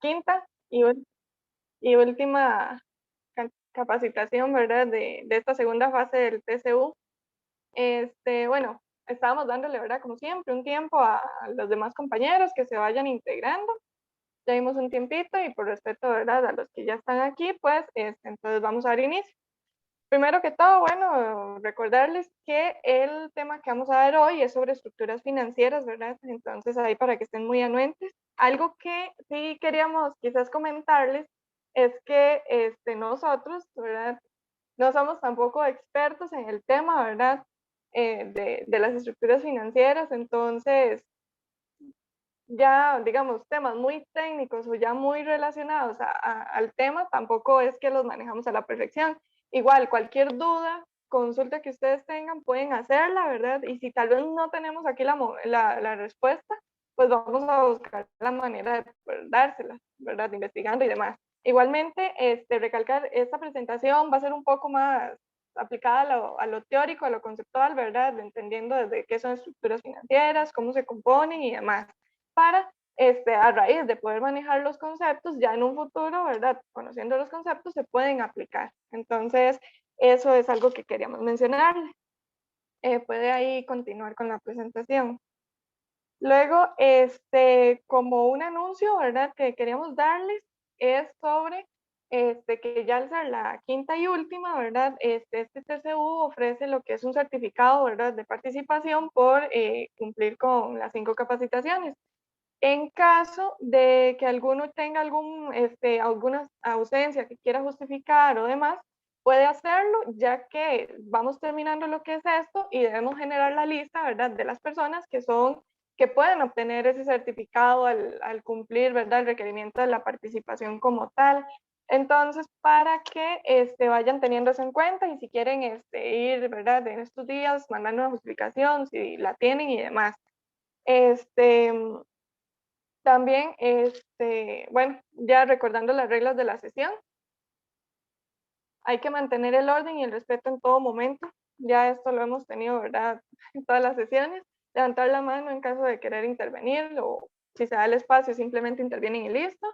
quinta y última capacitación, ¿verdad? De esta segunda fase del TCU. Bueno, estábamos dándole, ¿verdad? Como siempre, un tiempo a los demás compañeros que se vayan integrando. Ya dimos un tiempito y por respeto, ¿verdad? A los que ya están aquí, pues, entonces vamos a dar inicio. Primero que todo, bueno, recordarles que el tema que vamos a ver hoy es sobre estructuras financieras, ¿verdad? Entonces ahí para que estén muy anuentes. Algo que sí queríamos quizás comentarles es que nosotros, ¿verdad? No somos tampoco expertos en el tema, ¿verdad? De las estructuras financieras, entonces ya, digamos, temas muy técnicos o ya muy relacionados al tema, tampoco es que los manejamos a la perfección. Igual, cualquier duda, consulta que ustedes tengan, pueden hacerla, ¿verdad? Y si tal vez no tenemos aquí la respuesta, pues vamos a buscar la manera de poder dársela, ¿verdad? Investigando y demás. Igualmente, recalcar, esta presentación va a ser un poco más aplicada a lo teórico, a lo conceptual, ¿verdad? Entendiendo desde qué son estructuras financieras, cómo se componen y demás para a raíz de poder manejar los conceptos, ya en un futuro, ¿verdad? Conociendo los conceptos, se pueden aplicar. Entonces, eso es algo que queríamos mencionarle. Puede ahí continuar con la presentación. Luego, como un anuncio, ¿verdad? Que queríamos darles es sobre que ya al ser la quinta y última, ¿verdad? Este TCU ofrece lo que es un certificado, ¿verdad? De participación por cumplir con las 5 capacitaciones. En caso de que alguno tenga alguna ausencia que quiera justificar o demás, puede hacerlo, ya que vamos terminando lo que es esto y debemos generar la lista, ¿verdad?, de las personas que pueden obtener ese certificado al cumplir, ¿verdad?, el requerimiento de la participación como tal. Entonces, para que vayan teniendo eso en cuenta y si quieren ir, ¿verdad?, en estos días, mandando una justificación, si la tienen y demás. Este, También, bueno, ya recordando las reglas de la sesión, hay que mantener el orden y el respeto en todo momento. Ya esto lo hemos tenido, ¿verdad? En todas las sesiones. Levantar la mano en caso de querer intervenir o si se da el espacio, simplemente intervienen y listo.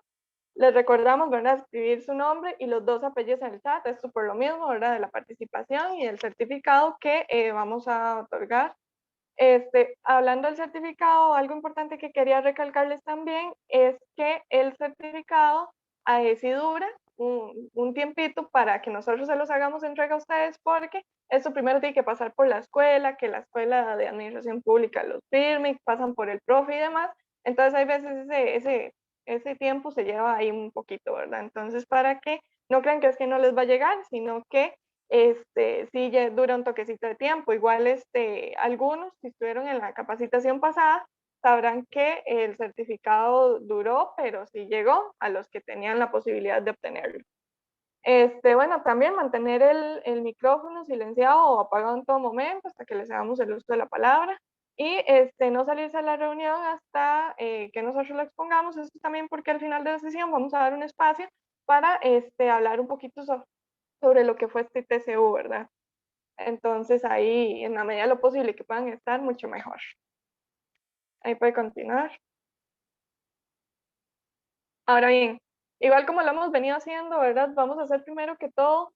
Les recordamos, ¿verdad? Escribir su nombre y los 2 apellidos en el chat. Esto por lo mismo, ¿verdad? De la participación y el certificado que vamos a otorgar. Hablando del certificado, algo importante que quería recalcarles también es que el certificado sí dura un tiempito para que nosotros se los hagamos entrega a ustedes porque esto primero tiene que pasar por la escuela, que la escuela de administración pública los firme, pasan por el profe y demás. Entonces hay veces ese tiempo se lleva ahí un poquito, ¿verdad? Entonces para que no crean que es que no les va a llegar, sino que sí ya dura un toquecito de tiempo. Igual algunos, si estuvieron en la capacitación pasada, sabrán que el certificado duró, pero sí llegó a los que tenían la posibilidad de obtenerlo. Bueno, también mantener el micrófono silenciado o apagado en todo momento hasta que les hagamos el uso de la palabra y no salirse a la reunión hasta que nosotros lo expongamos. Eso también porque al final de la sesión vamos a dar un espacio para hablar un poquito sobre lo que fue este TCU, ¿verdad? Entonces ahí, en la medida de lo posible que puedan estar, mucho mejor. Ahí puede continuar. Ahora bien, igual como lo hemos venido haciendo, ¿verdad? Vamos a hacer primero que todo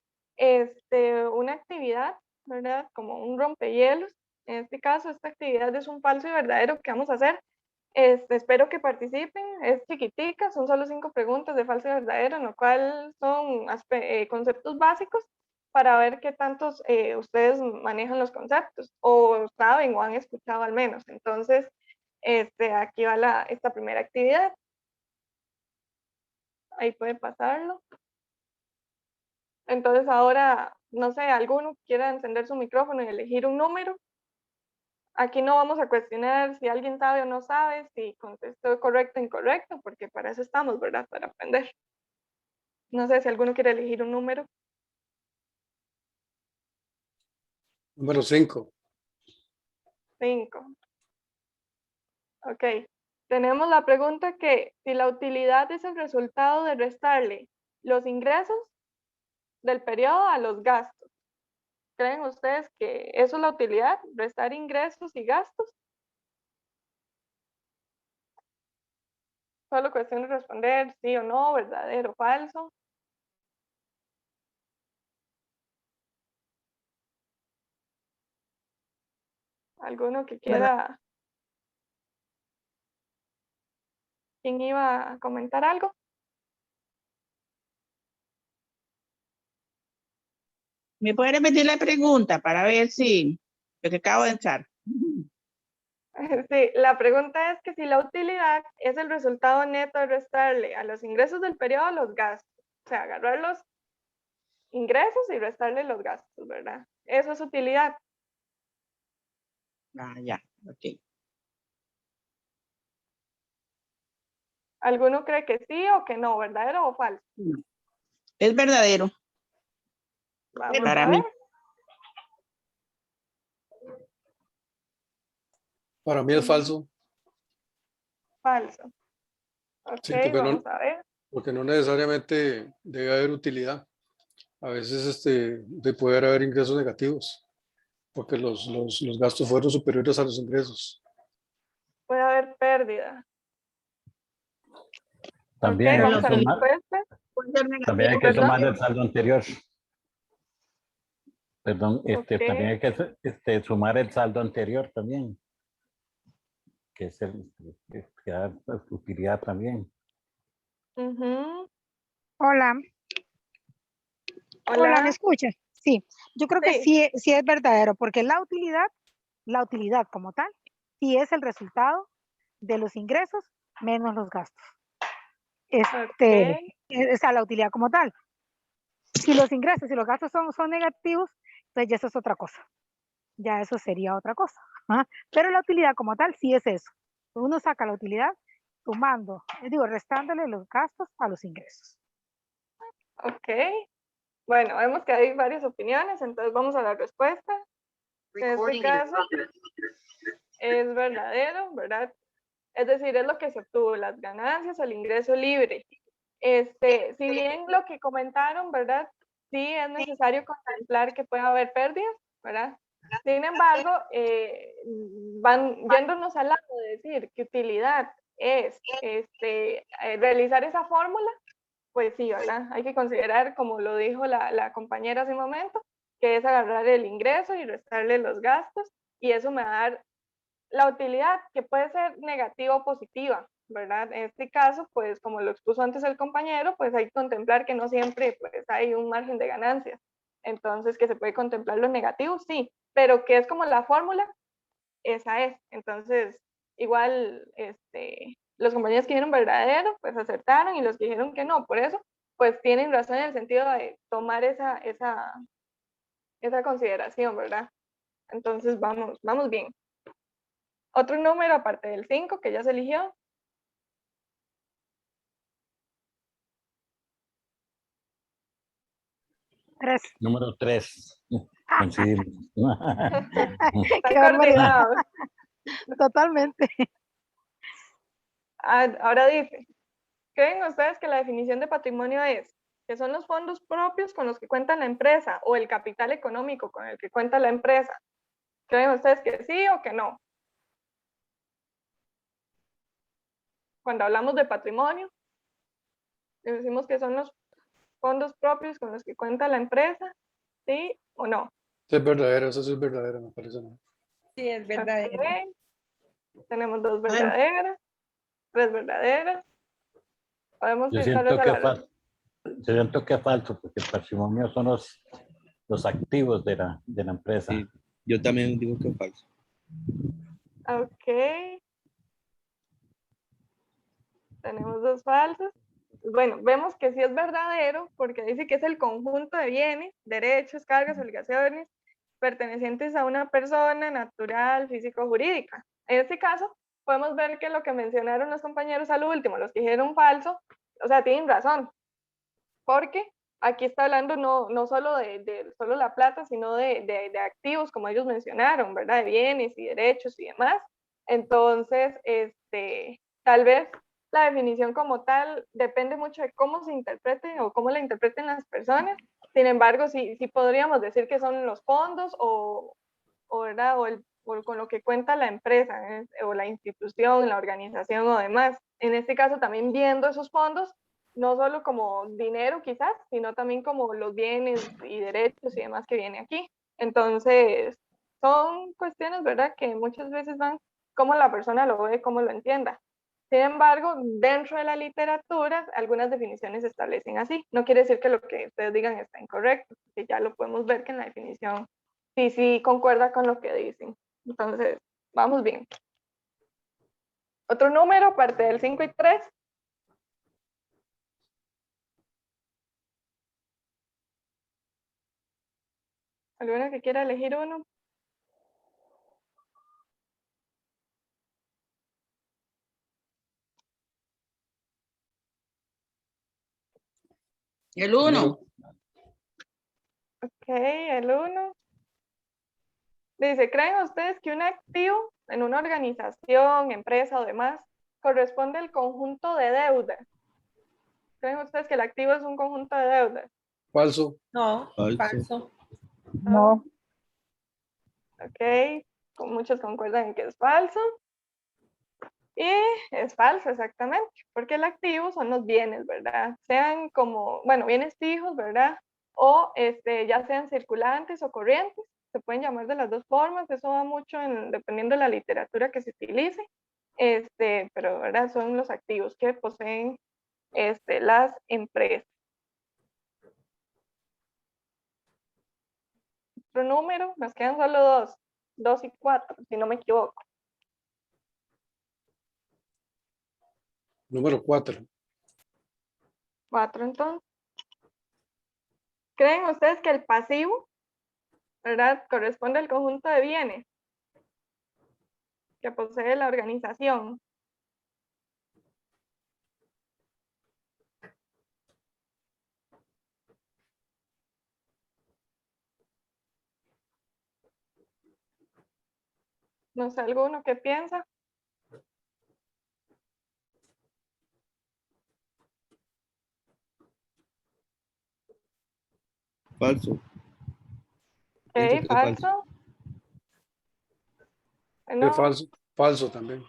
una actividad, ¿verdad? Como un rompehielos. En este caso, esta actividad es un falso y verdadero que vamos a hacer. Espero que participen, es chiquitica, son solo 5 preguntas de falso y verdadero, en lo cual son conceptos básicos para ver qué tantos ustedes manejan los conceptos o saben o han escuchado al menos. Entonces, aquí va esta primera actividad. Ahí puede pasarlo. Entonces ahora, no sé, alguno quiera encender su micrófono y elegir un número. Aquí no vamos a cuestionar si alguien sabe o no sabe, si contestó correcto o incorrecto, porque para eso estamos, ¿verdad? Para aprender. No sé si alguno quiere elegir un número. Número 5. 5. Ok. Tenemos la pregunta que si la utilidad es el resultado de restarle los ingresos del periodo a los gastos. ¿Creen ustedes que eso es la utilidad? ¿Restar ingresos y gastos? Solo cuestión de responder sí o no, verdadero o falso. ¿Alguno que quiera? ¿Quién iba a comentar algo? ¿Me puede repetir la pregunta para ver si lo que acabo de entrar? Sí, la pregunta es que si la utilidad es el resultado neto de restarle a los ingresos del periodo los gastos. O sea, agarrar los ingresos y restarle los gastos, ¿verdad? Eso es utilidad. Ah, ya, ok. ¿Alguno cree que sí o que no? ¿Verdadero o falso? Es verdadero. Vamos Para a mí. ver. Para mí es falso, Falso. Ok, sí, porque vamos a ver. no necesariamente debe haber utilidad. A veces de poder haber ingresos negativos, porque los gastos fueron superiores a los ingresos. Puede haber pérdida. Ok, También hay vamos que a la sumar, respuesta. Puede ser también hay negativo. que ¿Perdón? sumar el saldo anterior. Perdón, Ok. también hay que sumar el saldo anterior también, que es que da utilidad también. Ujú. Hola, hola, ¿me Hola. escuchas? Sí, yo creo que Sí. sí es verdadero, porque la utilidad como tal, sí es el resultado de los ingresos menos los gastos. Ok. Esa es la utilidad como tal. Si los ingresos y los gastos son negativos, pues ya eso es otra cosa. Ya eso sería otra cosa. ¿Ah? Pero la utilidad como tal sí es eso. Uno saca la utilidad sumando, restándole los gastos a los ingresos. Ok. Bueno, vemos que hay varias opiniones, entonces vamos a la respuesta. En este caso es verdadero, ¿verdad? Es decir, es lo que se obtuvo, las ganancias, el ingreso libre. Si bien lo que comentaron, ¿verdad? Sí es necesario contemplar que puede haber pérdidas, ¿verdad? Sin embargo, van yéndonos al lado de decir que utilidad es realizar esa fórmula, pues sí, ¿verdad? Hay que considerar, como lo dijo la compañera hace un momento, que es agarrar el ingreso y restarle los gastos, y eso me va a dar la utilidad, que puede ser negativa o positiva, ¿verdad? En este caso, pues como lo expuso antes el compañero, pues hay que contemplar que no siempre pues, hay un margen de ganancias. Entonces, que se puede contemplar lo negativo, sí, pero que es como la fórmula, esa es. Entonces, igual, los compañeros que dijeron verdadero, pues acertaron, y los que dijeron que no, por eso, pues tienen razón en el sentido de tomar esa consideración, ¿verdad? Entonces, vamos bien. Otro número aparte del 5 que ya se eligió. 3. Número 3. Coincidimos. Están Qué barbaridad. coordinados. Totalmente. Ahora dice, ¿creen ustedes que la definición de patrimonio es que son los fondos propios con los que cuenta la empresa o el capital económico con el que cuenta la empresa? ¿Creen ustedes que sí o que no? Cuando hablamos de patrimonio, decimos que son los fondos propios con los que cuenta la empresa, ¿sí o no? Es verdadero, eso sí es verdadero, me parece. ¿No? Sí, es verdadero. Okay. Tenemos 2 verdaderas, 3 verdaderas. Podemos Yo ir tal vez siento a que la... yo siento que es falso, porque el patrimonio son los activos de la empresa. Sí, yo también digo que es falso. Ok. Tenemos 2 falsos. Bueno, vemos que sí es verdadero porque dice que es el conjunto de bienes, derechos, cargas, obligaciones pertenecientes a una persona natural, física o jurídica. En este caso, podemos ver que lo que mencionaron los compañeros al último, los que dijeron falso, o sea, tienen razón, porque aquí está hablando no solo de solo la plata, sino de activos, como ellos mencionaron, ¿verdad? De bienes y derechos y demás. Entonces, tal vez la definición como tal depende mucho de cómo se interprete o cómo la interpreten las personas. Sin embargo, sí podríamos decir que son los fondos o ¿verdad? con lo que cuenta la empresa o la institución, la organización o demás. En este caso también viendo esos fondos, no solo como dinero quizás, sino también como los bienes y derechos y demás que viene aquí. Entonces, son cuestiones, ¿verdad?, que muchas veces van como la persona lo ve, cómo lo entienda. Sin embargo, dentro de la literatura, algunas definiciones se establecen así. No quiere decir que lo que ustedes digan está incorrecto, porque ya lo podemos ver que en la definición sí concuerda con lo que dicen. Entonces, vamos bien. Otro número, aparte del 5 y 3. ¿Alguna que quiera elegir uno? El 1. Ok, el 1. Dice, ¿creen ustedes que un activo en una organización, empresa o demás corresponde al conjunto de deudas? ¿Creen ustedes que el activo es un conjunto de deudas? Falso. No, Falso. falso. No. Ok, muchos concuerdan en que es falso. Y es falso, exactamente, porque el activo son los bienes, ¿verdad? Sean como, bueno, bienes fijos, ¿verdad? O ya sean circulantes o corrientes, se pueden llamar de las dos formas, eso va mucho dependiendo de la literatura que se utilice, pero, ¿verdad? Son los activos que poseen las empresas. Otro número, nos quedan solo dos y 4, si no me equivoco. Número 4. 4 entonces. ¿Creen ustedes que el pasivo, ¿verdad?, corresponde al conjunto de bienes que posee la organización? No sé, ¿alguno qué piensa? Falso. Pienso Ok, que es falso. Es No, falso. Falso también.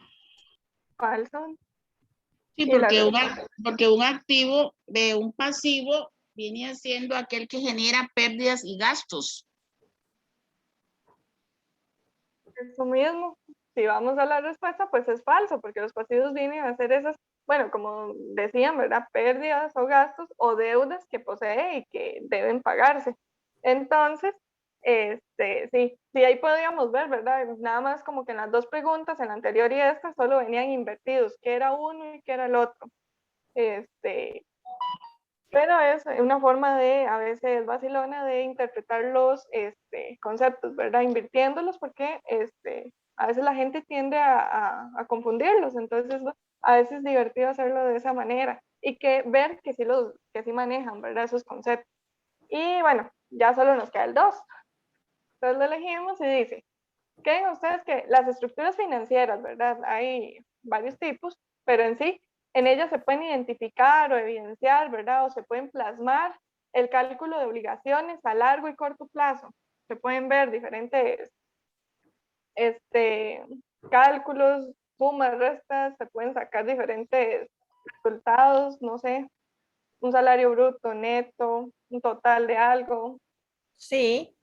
falso. Sí, Y la porque un activo de un pasivo viene siendo aquel que genera pérdidas y gastos. eso mismo. Si vamos a la respuesta, pues es falso, porque los pasivos vienen a ser esas, bueno, como decían, ¿verdad?, pérdidas o gastos o deudas que posee y que deben pagarse. Entonces, sí, ahí podríamos ver, ¿verdad? Nada más como que en las dos preguntas, en la anterior y esta, solo venían invertidos, qué era uno y qué era el otro. Pero es una forma de, a veces vacilona, de interpretar los conceptos, ¿verdad? Invirtiéndolos porque a veces la gente tiende a confundirlos, entonces a veces es divertido hacerlo de esa manera y ver que sí manejan, ¿verdad?, esos conceptos. Y bueno, ya solo nos queda el 2. Entonces lo elegimos y dice, ¿creen ustedes que las estructuras financieras, ¿verdad? Hay varios tipos, pero en ellas se pueden identificar o evidenciar, ¿verdad? O se pueden plasmar el cálculo de obligaciones a largo y corto plazo. Se pueden ver diferentes cálculos, sumas, restas, se pueden sacar diferentes resultados, no sé, un salario bruto, neto, un total de algo. Sí,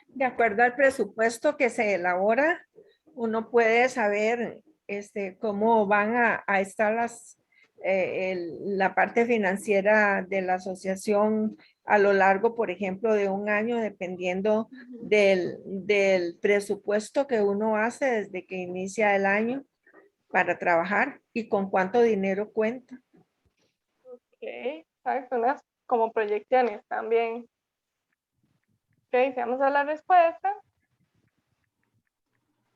de acuerdo al presupuesto que se elabora, uno puede saber cómo van a estar la parte financiera de la asociación a lo largo, por ejemplo, de un año, dependiendo del presupuesto que uno hace desde que inicia el año para trabajar y con cuánto dinero cuenta. Ok, ¿sabes? Unas como proyecciones también. Ok, si vamos a la respuesta,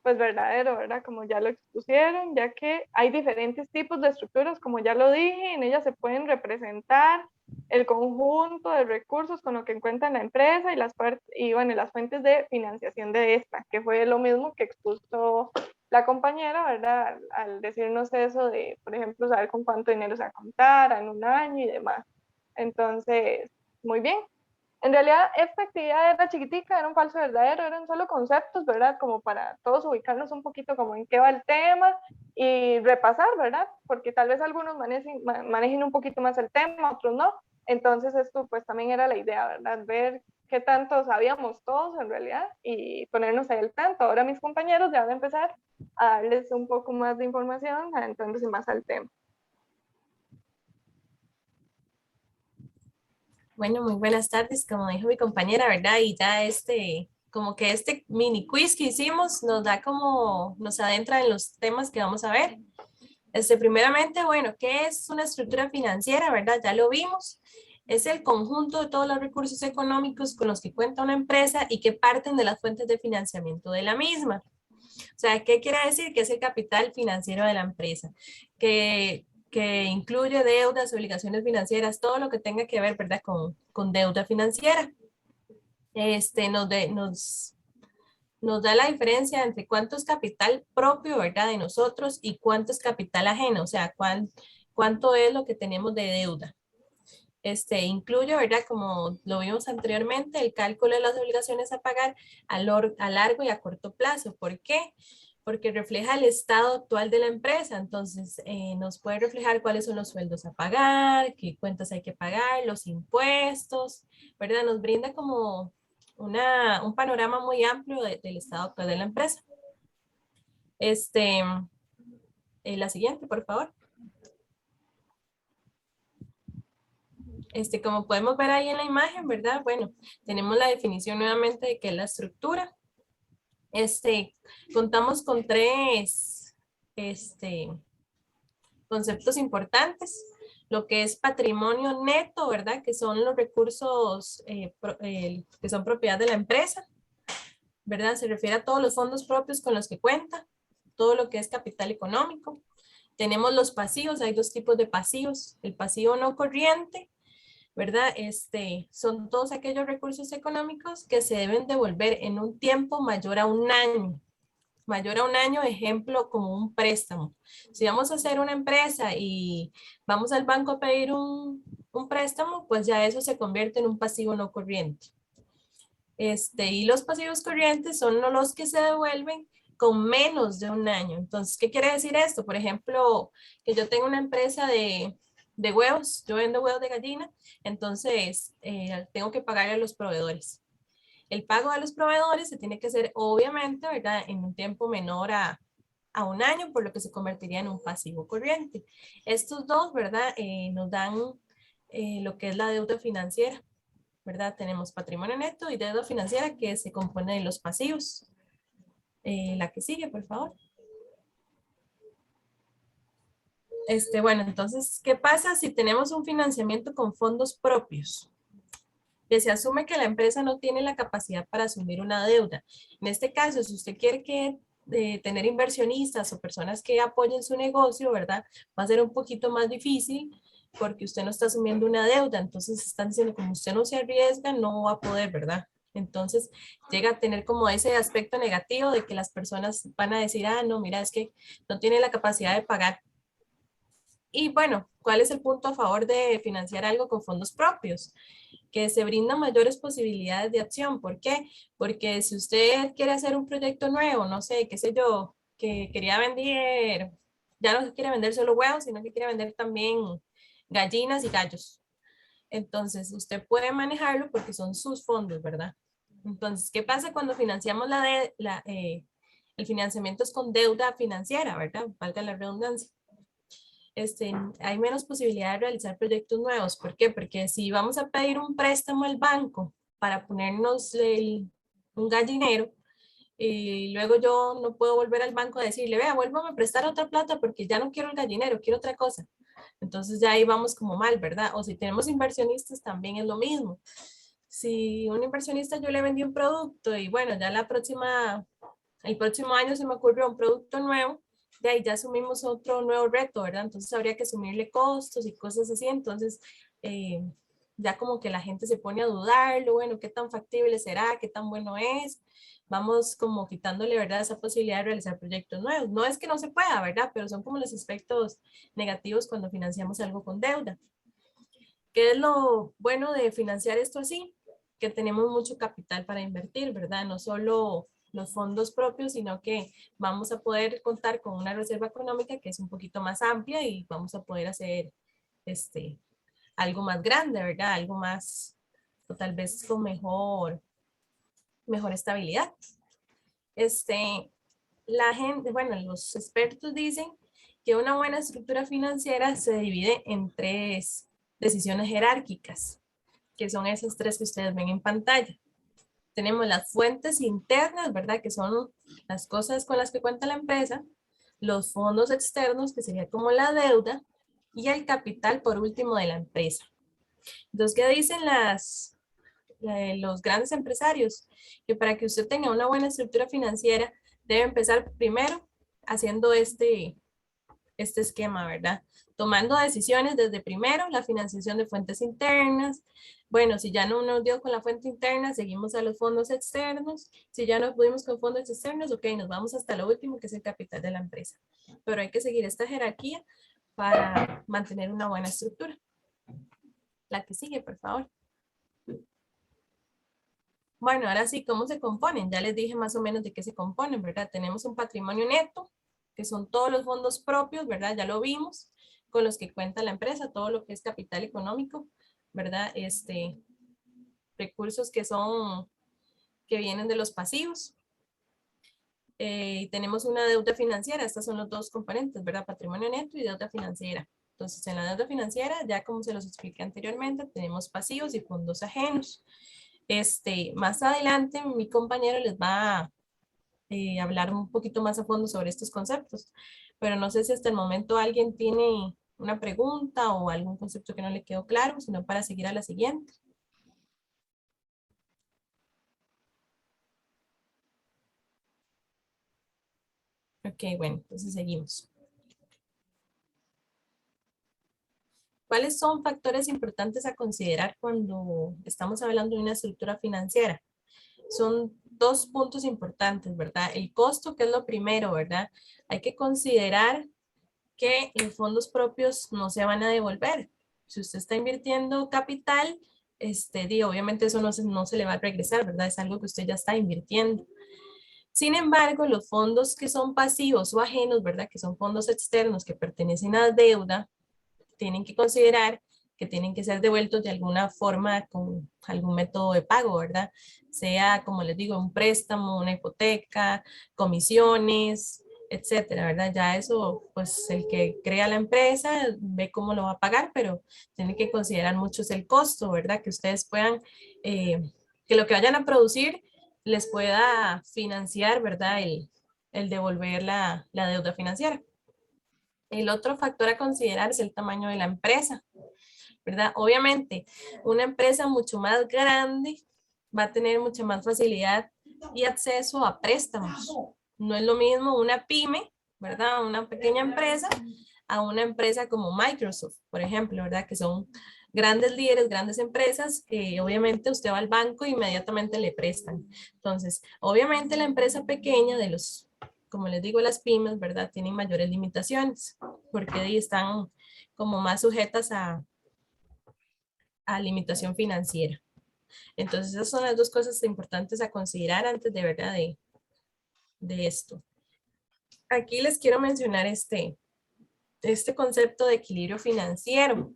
pues verdadero, ¿verdad? Como ya lo expusieron, ya que hay diferentes tipos de estructuras, como ya lo dije, en ellas se pueden representar el conjunto de recursos con lo que cuenta la empresa y las fuentes de financiación de esta, que fue lo mismo que expuso la compañera, ¿verdad? Al decirnos eso de, por ejemplo, saber con cuánto dinero se va a contar en un año y demás. Entonces, muy bien. En realidad, esta actividad era chiquitica, era un falso verdadero, eran solo conceptos, ¿verdad? Como para todos ubicarnos un poquito como en qué va el tema y repasar, ¿verdad? Porque tal vez algunos manejen un poquito más el tema, otros no. Entonces esto pues también era la idea, ¿verdad? Ver qué tanto sabíamos todos en realidad y ponernos ahí al tanto. Ahora mis compañeros ya van a empezar a darles un poco más de información, a entrarse más al tema. Bueno, muy buenas tardes, como dijo mi compañera, ¿verdad? Y ya como que este mini quiz que hicimos nos adentra en los temas que vamos a ver. Primeramente, bueno, ¿qué es una estructura financiera, verdad? Ya lo vimos. Es el conjunto de todos los recursos económicos con los que cuenta una empresa y que parten de las fuentes de financiamiento de la misma. O sea, ¿qué quiere decir? Que es el capital financiero de la empresa, que incluye deudas, obligaciones financieras, todo lo que tenga que ver, ¿verdad? Con deuda financiera. Nos da la diferencia entre cuánto es capital propio, ¿verdad? De nosotros y cuánto es capital ajeno, o sea, cuánto es lo que tenemos de deuda. Incluye, ¿verdad? Como lo vimos anteriormente, el cálculo de las obligaciones a pagar a largo y a corto plazo. ¿Por qué? Porque refleja el estado actual de la empresa. Entonces, nos puede reflejar cuáles son los sueldos a pagar, qué cuentas hay que pagar, los impuestos, ¿verdad? Nos brinda como un panorama muy amplio del estado actual de la empresa. La siguiente, por favor. Como podemos ver ahí en la imagen, ¿verdad? Bueno, tenemos la definición nuevamente de qué es la estructura. Contamos con tres conceptos importantes. Lo que es patrimonio neto, ¿verdad? Que son los recursos que son propiedad de la empresa, ¿verdad? Se refiere a todos los fondos propios con los que cuenta, todo lo que es capital económico. Tenemos los pasivos, hay dos tipos de pasivos. El pasivo no corriente, ¿verdad? Son todos aquellos recursos económicos que se deben devolver en un tiempo mayor a un año. Mayor a un año, ejemplo, como un préstamo. Si vamos a hacer una empresa y vamos al banco a pedir un préstamo, pues ya eso se convierte en un pasivo no corriente. Y los pasivos corrientes son los que se devuelven con menos de un año. Entonces, ¿qué quiere decir esto? Por ejemplo, que yo tengo una empresa de huevos, yo vendo huevos de gallina, entonces tengo que pagarle a los proveedores. El pago a los proveedores se tiene que hacer, obviamente, ¿verdad? En un tiempo menor a un año, por lo que se convertiría en un pasivo corriente. Estos dos, ¿verdad? Nos dan lo que es la deuda financiera, ¿verdad? Tenemos patrimonio neto y deuda financiera que se compone de los pasivos. La que sigue, por favor. Bueno, entonces, ¿qué pasa si tenemos un financiamiento con fondos propios? Que se asume que la empresa no tiene la capacidad para asumir una deuda. En este caso, si usted quiere tener inversionistas o personas que apoyen su negocio, ¿verdad? Va a ser un poquito más difícil porque usted no está asumiendo una deuda. Entonces están diciendo, como usted no se arriesga, no va a poder, ¿verdad? Entonces llega a tener como ese aspecto negativo de que las personas van a decir, ah, no, mira, es que no tiene la capacidad de pagar. Y bueno, ¿cuál es el punto a favor de financiar algo con fondos propios? Que se brindan mayores posibilidades de acción. ¿Por qué? Porque si usted quiere hacer un proyecto nuevo, no sé, qué sé yo, que quería vender, ya no quiere vender solo huevos, sino que quiere vender también gallinas y gallos. Entonces, usted puede manejarlo porque son sus fondos, ¿verdad? Entonces, ¿qué pasa cuando financiamos el financiamiento es con deuda financiera, ¿verdad? Valga la redundancia. Hay menos posibilidad de realizar proyectos nuevos. ¿Por qué? Porque si vamos a pedir un préstamo al banco para ponernos un gallinero, y luego yo no puedo volver al banco a decirle, vea, vuélvame a prestar otra plata porque ya no quiero el gallinero, quiero otra cosa. Entonces ya ahí vamos como mal, ¿verdad? O si tenemos inversionistas también es lo mismo. Si un inversionista yo le vendí un producto y bueno, ya el próximo año se me ocurrió un producto nuevo, de ahí ya asumimos otro nuevo reto, ¿verdad? Entonces habría que asumirle costos y cosas así. Entonces ya como que la gente se pone a dudarlo, bueno, ¿qué tan factible será? ¿Qué tan bueno es? Vamos como quitándole, ¿verdad? Esa posibilidad de realizar proyectos nuevos. No es que no se pueda, ¿verdad? Pero son como los aspectos negativos cuando financiamos algo con deuda. ¿Qué es lo bueno de financiar esto así? que tenemos mucho capital para invertir, ¿verdad? No solo los fondos propios, sino que vamos a poder contar con una reserva económica que es un poquito más amplia y vamos a poder hacer algo más grande, ¿verdad? Algo más, o tal vez con mejor estabilidad. La gente, bueno, los expertos dicen que una buena estructura financiera se divide en 3 decisiones jerárquicas, que son esas 3 que ustedes ven en pantalla. Tenemos las fuentes internas, ¿verdad? Que son las cosas con las que cuenta la empresa, los fondos externos, que sería como la deuda, y el capital, por último, de la empresa. Entonces, ¿qué dicen los grandes empresarios? Que para que usted tenga una buena estructura financiera, debe empezar primero haciendo este esquema, ¿verdad? Tomando decisiones desde primero, la financiación de fuentes internas. Bueno, si ya no nos dio con la fuente interna, seguimos a los fondos externos. Si ya no pudimos con fondos externos, ok, nos vamos hasta lo último, que es el capital de la empresa. Pero hay que seguir esta jerarquía para mantener una buena estructura. La que sigue, por favor. Bueno, ahora sí, ¿cómo se componen? Ya les dije más o menos de qué se componen, ¿verdad? Tenemos un patrimonio neto, que son todos los fondos propios, ¿verdad? Ya lo vimos, con los que cuenta la empresa, todo lo que es capital económico, ¿verdad? Recursos que vienen de los pasivos. Y tenemos una deuda financiera, estos son los 2 componentes, ¿verdad? Patrimonio neto y deuda financiera. Entonces, en la deuda financiera, ya como se los expliqué anteriormente, tenemos pasivos y fondos ajenos. Más adelante, mi compañero les va a hablar un poquito más a fondo sobre estos conceptos, pero no sé si hasta el momento alguien tiene una pregunta o algún concepto que no le quedó claro, sino para seguir a la siguiente. Ok, bueno, entonces seguimos. ¿Cuáles son factores importantes a considerar cuando estamos hablando de una estructura financiera? Son 2 puntos importantes, ¿verdad? El costo, que es lo primero, ¿verdad? Hay que considerar que los fondos propios no se van a devolver. Si usted está invirtiendo capital, obviamente eso no se le va a regresar, ¿verdad? Es algo que usted ya está invirtiendo. Sin embargo, los fondos que son pasivos o ajenos, ¿verdad? Que son fondos externos que pertenecen a deuda, tienen que considerar que tienen que ser devueltos de alguna forma con algún método de pago, ¿verdad? Sea, como les digo, un préstamo, una hipoteca, comisiones, etcétera, ¿verdad? Ya eso, pues el que crea la empresa ve cómo lo va a pagar, pero tienen que considerar mucho el costo, ¿verdad? Que ustedes puedan, que lo que vayan a producir les pueda financiar, ¿verdad? El devolver la deuda financiera. El otro factor a considerar es el tamaño de la empresa, ¿verdad? Obviamente, una empresa mucho más grande va a tener mucha más facilidad y acceso a préstamos. No es lo mismo una pyme, ¿verdad? Una pequeña empresa a una empresa como Microsoft, por ejemplo, ¿verdad? Que son grandes líderes, grandes empresas, que obviamente usted va al banco e inmediatamente le prestan. Entonces, obviamente la empresa pequeña como les digo, las pymes, ¿verdad? Tienen mayores limitaciones porque ahí están como más sujetas a limitación financiera. Entonces, esas son las 2 cosas importantes a considerar antes de verdad de esto. Aquí les quiero mencionar este concepto de equilibrio financiero.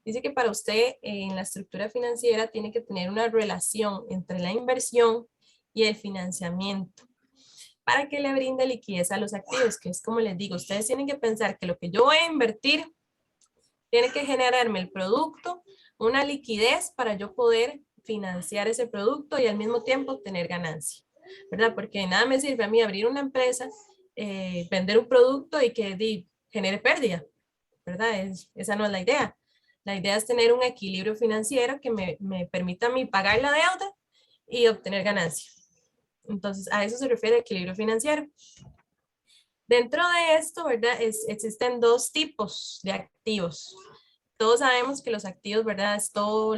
Dice que para usted en la estructura financiera tiene que tener una relación entre la inversión y el financiamiento para que le brinde liquidez a los activos, que es como les digo, ustedes tienen que pensar que lo que yo voy a invertir tiene que generarme el producto, una liquidez para yo poder financiar ese producto y al mismo tiempo tener ganancia, ¿verdad? Porque nada me sirve a mí abrir una empresa, vender un producto y que genere pérdida, ¿verdad? Esa no es la idea. La idea es tener un equilibrio financiero que me permita a mí pagar la deuda y obtener ganancia. Entonces, a eso se refiere equilibrio financiero. Dentro de esto, ¿verdad? Existen 2 tipos de activos. Todos sabemos que los activos, ¿verdad? Es todo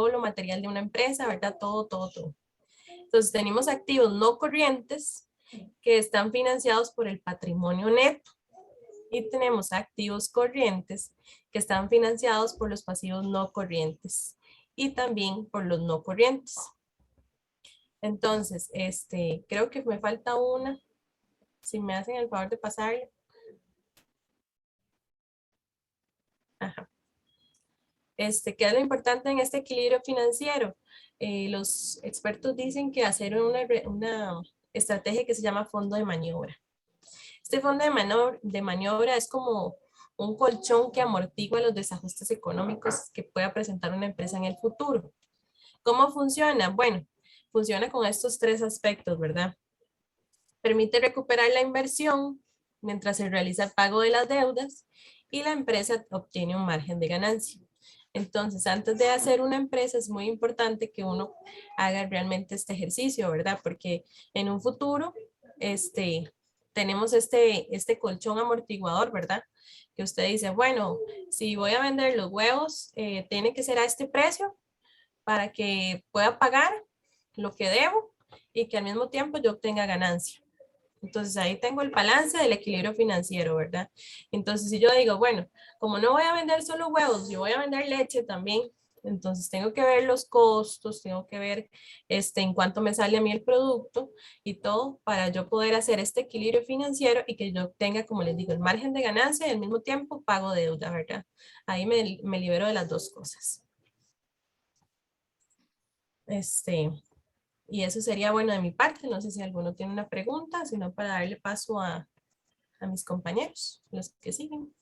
lo material de una empresa, ¿verdad? Todo. Entonces, tenemos activos no corrientes que están financiados por el patrimonio neto. Y tenemos activos corrientes que están financiados por los pasivos no corrientes. y también por los no corrientes. Entonces, creo que me falta una. Si me hacen el favor de pasarle. Ajá. ¿Qué es lo importante en este equilibrio financiero? Los expertos dicen que hacer una estrategia que se llama fondo de maniobra. Este fondo de maniobra es como un colchón que amortigua los desajustes económicos que pueda presentar una empresa en el futuro. ¿Cómo funciona? Bueno, funciona con estos tres aspectos, ¿verdad? Permite recuperar la inversión mientras se realiza el pago de las deudas y la empresa obtiene un margen de ganancia. Entonces, antes de hacer una empresa es muy importante que uno haga realmente este ejercicio, ¿verdad? Porque en un futuro, tenemos este colchón amortiguador, ¿verdad? Que usted dice, bueno, si voy a vender los huevos, tiene que ser a este precio para que pueda pagar lo que debo y que al mismo tiempo yo obtenga ganancia. Entonces ahí tengo el balance del equilibrio financiero, ¿verdad? Entonces si yo digo, bueno, como no voy a vender solo huevos, yo voy a vender leche también, entonces tengo que ver los costos, tengo que ver en cuánto me sale a mí el producto y todo para yo poder hacer este equilibrio financiero y que yo tenga, como les digo, el margen de ganancia y al mismo tiempo pago deuda, ¿verdad? Ahí me libero de las dos cosas. Y eso sería bueno de mi parte. No sé si alguno tiene una pregunta, sino para darle paso a mis compañeros, los que siguen.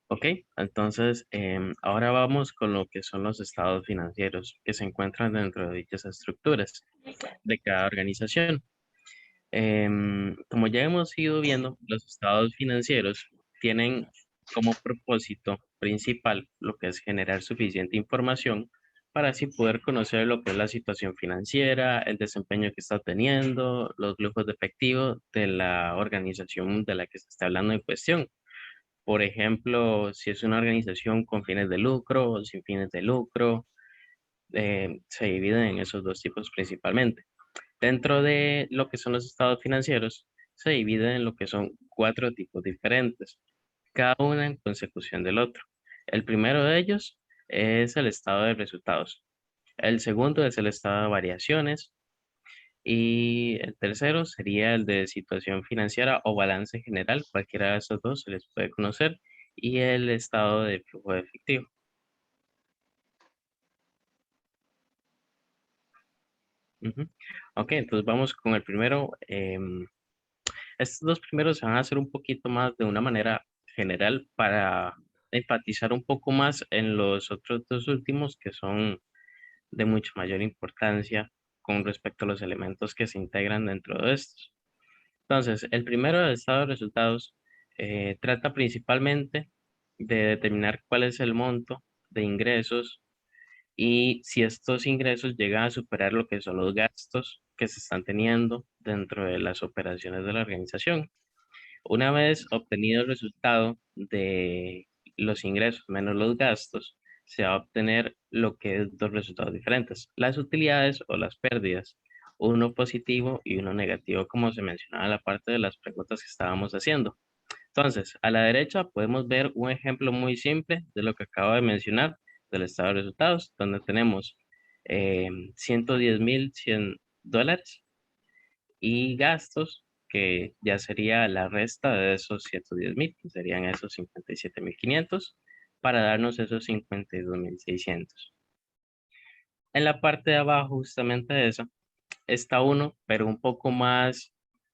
Ok, entonces ahora vamos con lo que son los estados financieros que se encuentran dentro de dichas estructuras de cada organización. Como ya hemos ido viendo, los estados financieros tienen como propósito principal lo que es generar suficiente información para así poder conocer lo que es la situación financiera, el desempeño que está teniendo, los flujos de efectivo de la organización de la que se está hablando en cuestión. Por ejemplo, si es una organización con fines de lucro o sin fines de lucro, se dividen en esos dos tipos principalmente. Dentro de lo que son los estados financieros, se dividen en lo que son 4 tipos diferentes, cada una en consecución del otro. El primero de ellos es el estado de resultados. El segundo es el estado de variaciones. Y el tercero sería el de situación financiera o balance general. Cualquiera de esos dos se les puede conocer. Y el estado de flujo de efectivo. Ujú. Ok, entonces vamos con el primero. Estos dos primeros se van a hacer un poquito más de una manera general para enfatizar un poco más en los otros dos últimos que son de mucha mayor importancia con respecto a los elementos que se integran dentro de estos. Entonces, el primero del estado de resultados trata principalmente de determinar cuál es el monto de ingresos y si estos ingresos llegan a superar lo que son los gastos que se están teniendo dentro de las operaciones de la organización. Una vez obtenido el resultado de los ingresos menos los gastos, se va a obtener lo que es dos resultados diferentes, las utilidades o las pérdidas, uno positivo y uno negativo, como se mencionaba en la parte de las preguntas que estábamos haciendo. Entonces, a la derecha podemos ver un ejemplo muy simple de lo que acabo de mencionar del estado de resultados, donde tenemos 110,100 dólares y gastos, que ya sería la resta de esos 110,000, que serían esos 57,500, para darnos esos 52,600. En la parte de abajo, justamente de eso, está uno, pero un poco más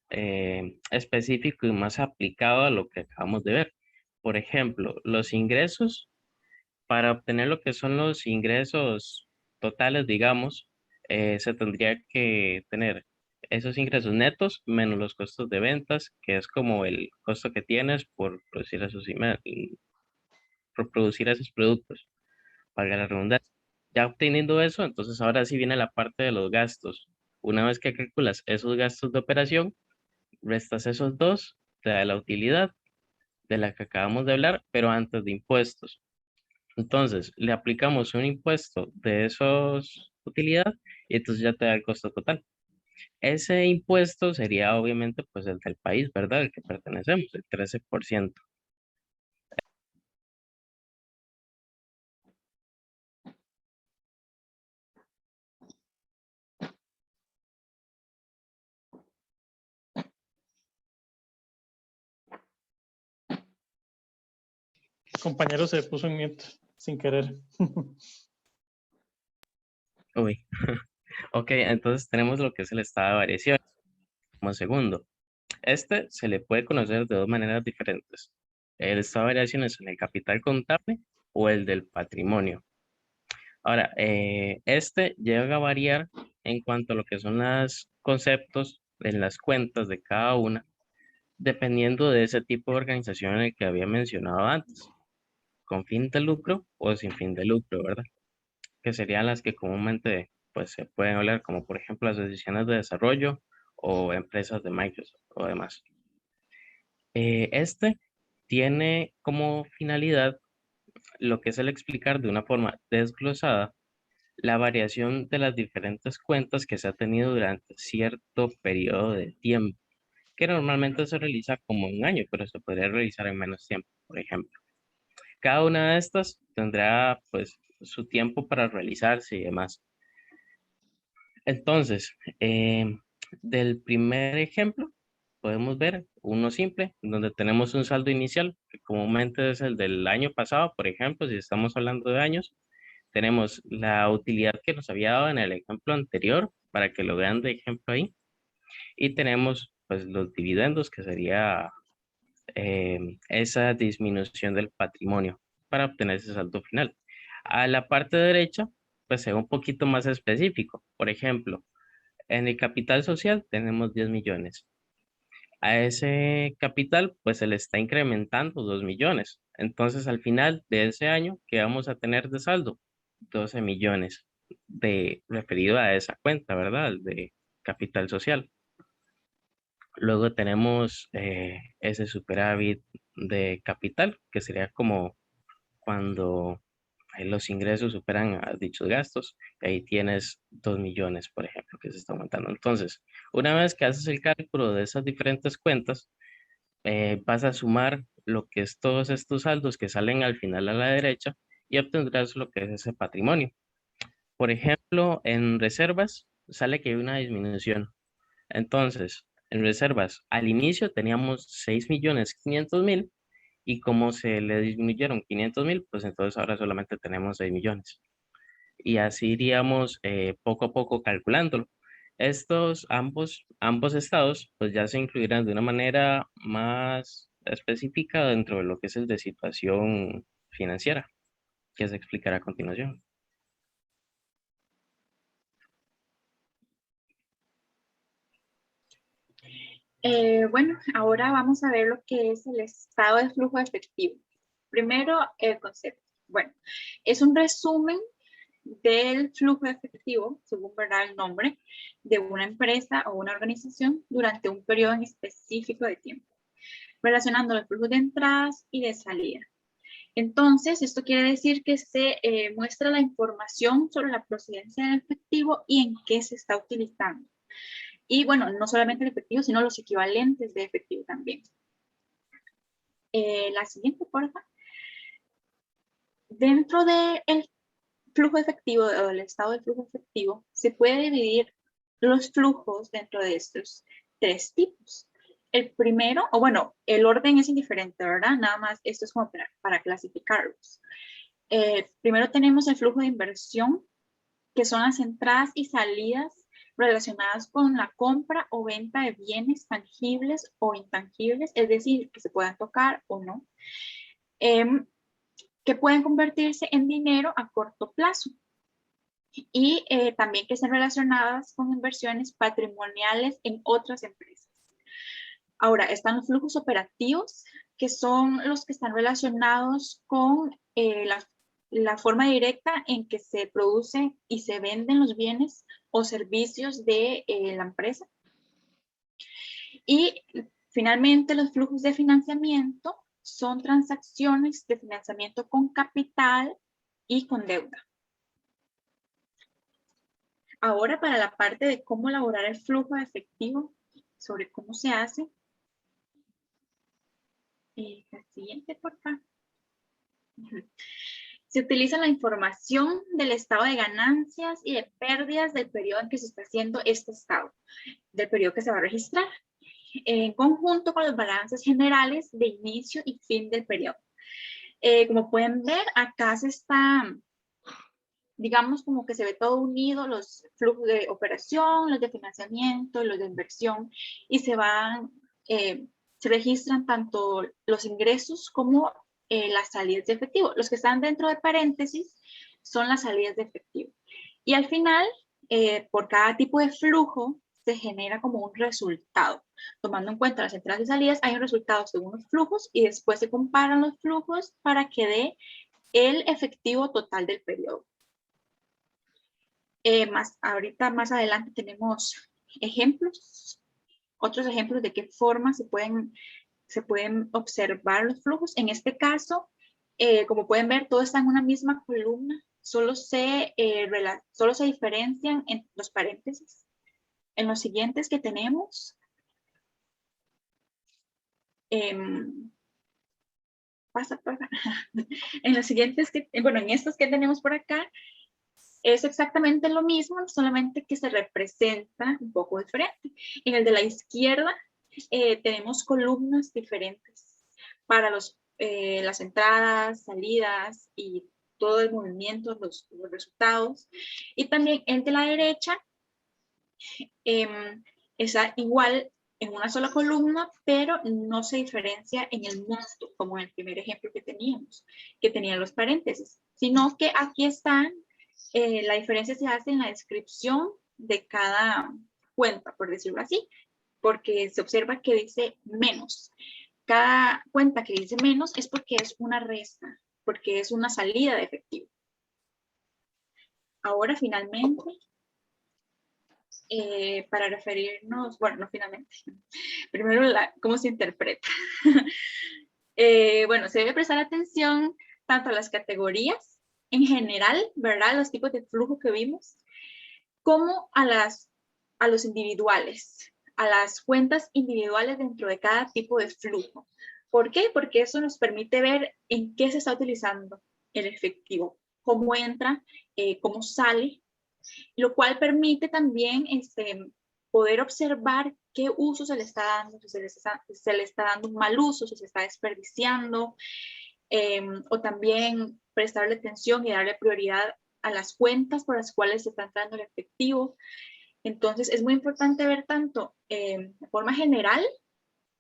específico y más aplicado a lo que acabamos de ver. Por ejemplo, los ingresos, para obtener lo que son los ingresos totales, digamos, se tendría que tener esos ingresos netos menos los costos de ventas, que es como el costo que tienes por producir por producir esos productos, valga la redundancia. Ya obteniendo eso, entonces ahora sí viene la parte de los gastos. Una vez que calculas esos gastos de operación, restas esos dos, te da la utilidad de la que acabamos de hablar, pero antes de impuestos. Entonces, le aplicamos un impuesto de esos utilidad y entonces ya te da el costo total. Ese impuesto sería obviamente pues el del país, ¿verdad? El que pertenecemos, el 13%. Compañero se puso en mute sin querer. Uy. Ok, entonces tenemos lo que es el estado de variación como segundo. Este se le puede conocer de dos maneras diferentes. El estado de variación es en el capital contable o el del patrimonio. Ahora, este llega a variar en cuanto a lo que son los conceptos en las cuentas de cada una, dependiendo de ese tipo de organización en el que había mencionado antes, con fin de lucro o sin fin de lucro, ¿verdad? Que serían las que comúnmente pues, se pueden hablar, como por ejemplo las decisiones de desarrollo o empresas de Microsoft o demás. Este tiene como finalidad lo que es el explicar de una forma desglosada la variación de las diferentes cuentas que se ha tenido durante cierto periodo de tiempo, que normalmente se realiza como un año, pero se podría realizar en menos tiempo, por ejemplo. Cada una de estas tendrá pues su tiempo para realizarse y demás. Entonces, del primer ejemplo, podemos ver uno simple, donde tenemos un saldo inicial, que comúnmente es el del año pasado, por ejemplo, si estamos hablando de años. Tenemos la utilidad que nos había dado en el ejemplo anterior, para que lo vean de ejemplo ahí. Y tenemos pues los dividendos, que sería esa disminución del patrimonio para obtener ese saldo final. A la parte derecha, pues se ve un poquito más específico. Por ejemplo, en el capital social tenemos 10 millones. A ese capital, pues se le está incrementando 2 millones. Entonces, al final de ese año, ¿qué vamos a tener de saldo? 12 millones referido a esa cuenta, ¿verdad? De capital social. Luego tenemos ese superávit de capital, que sería como cuando los ingresos superan a dichos gastos. Y ahí tienes 2 millones, por ejemplo, que se está aumentando. Entonces, una vez que haces el cálculo de esas diferentes cuentas, vas a sumar lo que es todos estos saldos que salen al final a la derecha y obtendrás lo que es ese patrimonio. Por ejemplo, en reservas sale que hay una disminución. Entonces, en reservas, al inicio teníamos 6.500.000 y como se le disminuyeron 500.000, pues entonces ahora solamente tenemos 6 millones. Y así iríamos poco a poco calculándolo. Estos ambos estados pues ya se incluirán de una manera más específica dentro de lo que es el de situación financiera, que se explicará a continuación. Bueno, ahora vamos a ver lo que es el estado de flujo efectivo. Primero, el concepto. Bueno, es un resumen del flujo efectivo, según verá el nombre, de una empresa o una organización durante un periodo en específico de tiempo, relacionando los flujos de entradas y de salida. Entonces, esto quiere decir que se muestra la información sobre la procedencia del efectivo y en qué se está utilizando. Y bueno, no solamente el efectivo, sino los equivalentes de efectivo también. La siguiente, por favor. Dentro del flujo efectivo o del estado de flujo efectivo, se puede dividir los flujos dentro de estos tres tipos. El primero, o bueno, el orden es indiferente, ¿verdad? Nada más esto es como para clasificarlos. Primero tenemos el flujo de inversión, que son las entradas y salidas relacionadas con la compra o venta de bienes tangibles o intangibles, es decir, que se puedan tocar o no, que pueden convertirse en dinero a corto plazo y también que estén relacionadas con inversiones patrimoniales en otras empresas. Ahora, están los flujos operativos, que son los que están relacionados con la forma directa en que se producen y se venden los bienes o servicios de la empresa. Y finalmente, los flujos de financiamiento son transacciones de financiamiento con capital y con deuda. Ahora para la parte de cómo elaborar el flujo de efectivo, sobre cómo se hace. La siguiente, por favor. Se utiliza la información del estado de ganancias y de pérdidas del periodo en que se está haciendo este estado, del periodo que se va a registrar, en conjunto con los balances generales de inicio y fin del periodo. Como pueden ver, acá se está, digamos, como que se ve todo unido, los flujos de operación, los de financiamiento, los de inversión, y se van, se registran tanto los ingresos como las salidas de efectivo. Los que están dentro de paréntesis son las salidas de efectivo. Y al final, por cada tipo de flujo, se genera como un resultado. Tomando en cuenta las entradas y salidas, hay un resultado según los flujos y después se comparan los flujos para que dé el efectivo total del periodo. Ahorita más adelante tenemos ejemplos, otros ejemplos de qué forma se pueden observar los flujos. En este caso, como pueden ver, todo está en una misma columna, solo se diferencian en los paréntesis. En los siguientes que tenemos, pasa. En los siguientes en estos que tenemos por acá, es exactamente lo mismo, solamente que se representa un poco diferente. En el de la izquierda tenemos columnas diferentes para las entradas, salidas y todo el movimiento, los resultados. Y también el de la derecha está igual en una sola columna, pero no se diferencia en el monto, como en el primer ejemplo que teníamos, que tenía los paréntesis, sino que aquí están. La diferencia se hace en la descripción de cada cuenta, por decirlo así, porque se observa que dice menos. Cada cuenta que dice menos es porque es una resta, porque es una salida de efectivo. Ahora, finalmente, para referirnos, bueno, no finalmente, primero cómo se interpreta. Bueno, se debe prestar atención tanto a las categorías en general, ¿verdad? Los tipos de flujo que vimos, como a los individuales, a las cuentas individuales dentro de cada tipo de flujo. ¿Por qué? Porque eso nos permite ver en qué se está utilizando el efectivo, cómo entra, cómo sale, lo cual permite también poder observar qué uso se le está dando, si se le está dando un mal uso, si se está desperdiciando, o también prestarle atención y darle prioridad a las cuentas por las cuales se está entrando el efectivo. Entonces es muy importante ver tanto de forma general,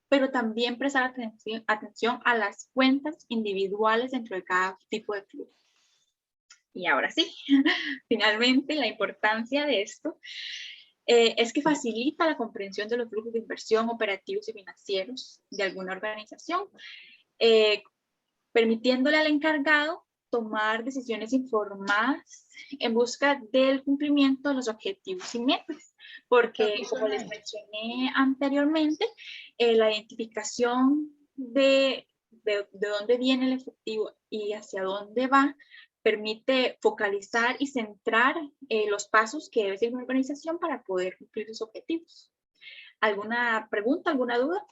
pero también prestar atención a las cuentas individuales dentro de cada tipo de flujo. Y ahora sí, finalmente la importancia de esto es que facilita la comprensión de los flujos de inversión operativos y financieros de alguna organización, permitiéndole al encargado tomar decisiones informadas en busca del cumplimiento de los objetivos y metas. Porque, como les mencioné anteriormente, la identificación de dónde viene el efectivo y hacia dónde va permite focalizar y centrar los pasos que debe seguir una organización para poder cumplir sus objetivos. ¿Alguna pregunta, alguna duda?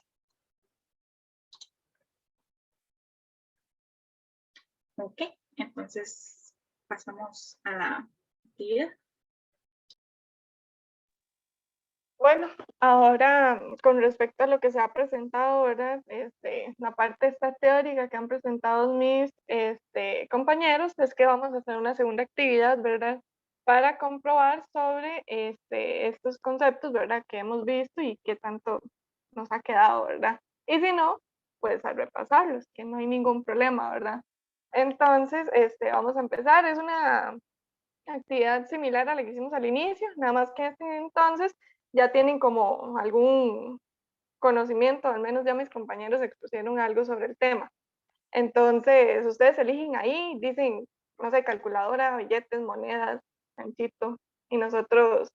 Ok, entonces pasamos a la actividad. Bueno, ahora con respecto a lo que se ha presentado, ¿verdad? La parte esta teórica que han presentado mis compañeros, es que vamos a hacer una segunda actividad, ¿verdad? Para comprobar sobre estos conceptos, ¿verdad? Que hemos visto y qué tanto nos ha quedado, ¿verdad? Y si no, pues a repasarlos, que no hay ningún problema, ¿verdad? Entonces, vamos a empezar. Es una actividad similar a la que hicimos al inicio, nada más que entonces ya tienen como algún conocimiento, al menos ya mis compañeros expusieron algo sobre el tema. Entonces, ustedes eligen ahí, dicen, no sé, calculadora, billetes, monedas, ganchito, y nosotros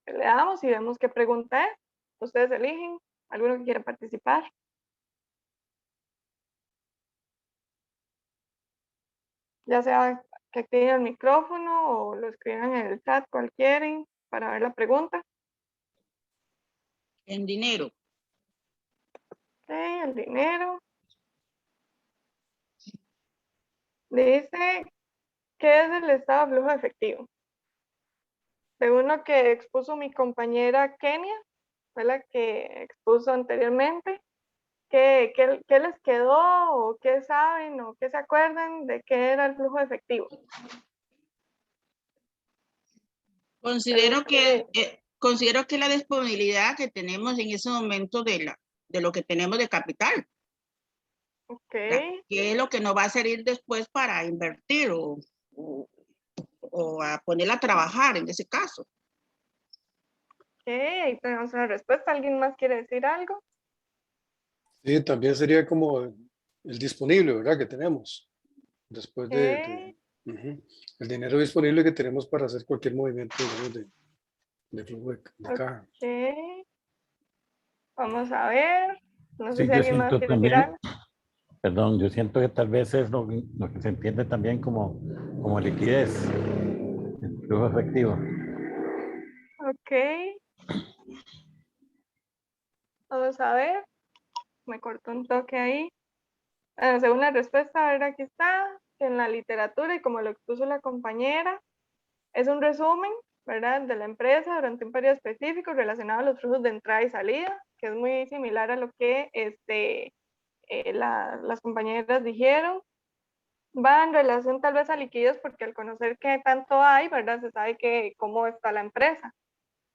le damos y vemos qué pregunta es. Ustedes eligen, alguno que quiera participar. Ya sea que activen el micrófono o lo escriban en el chat, cualquiera. para ver la pregunta. En dinero. Ok, el dinero. Dice, ¿qué es el estado de flujo de efectivo? Según lo que expuso mi compañera Kenia, fue la que expuso anteriormente, ¿qué les quedó o qué saben o qué se acuerdan de qué era el flujo de efectivo? Considero que la disponibilidad que tenemos en ese momento de lo que tenemos de capital. Ok. ¿Qué es lo que nos va a servir después para invertir o a ponerla a trabajar en ese caso? Ok, ahí tenemos una respuesta. ¿Alguien más quiere decir algo? Sí, también sería como el disponible, ¿verdad? Que tenemos después ujú, el dinero disponible que tenemos para hacer cualquier movimiento, digamos, de flujo de caja. Ok. Vamos a ver. No sé Sí, si yo alguien más siento quiere decir también, algo. perdón, yo siento que tal vez es lo que se entiende también como liquidez, el flujo efectivo. Ok. Vamos a ver. Me cortó un toque ahí. Según la respuesta, a ver, aquí está. En la literatura y como lo expuso la compañera, es un resumen, ¿verdad?, de la empresa durante un periodo específico relacionado a los flujos de entrada y salida, que es muy similar a lo que las compañeras dijeron. Va en relación tal vez a liquidez, porque al conocer qué tanto hay, ¿verdad?, se sabe cómo está la empresa,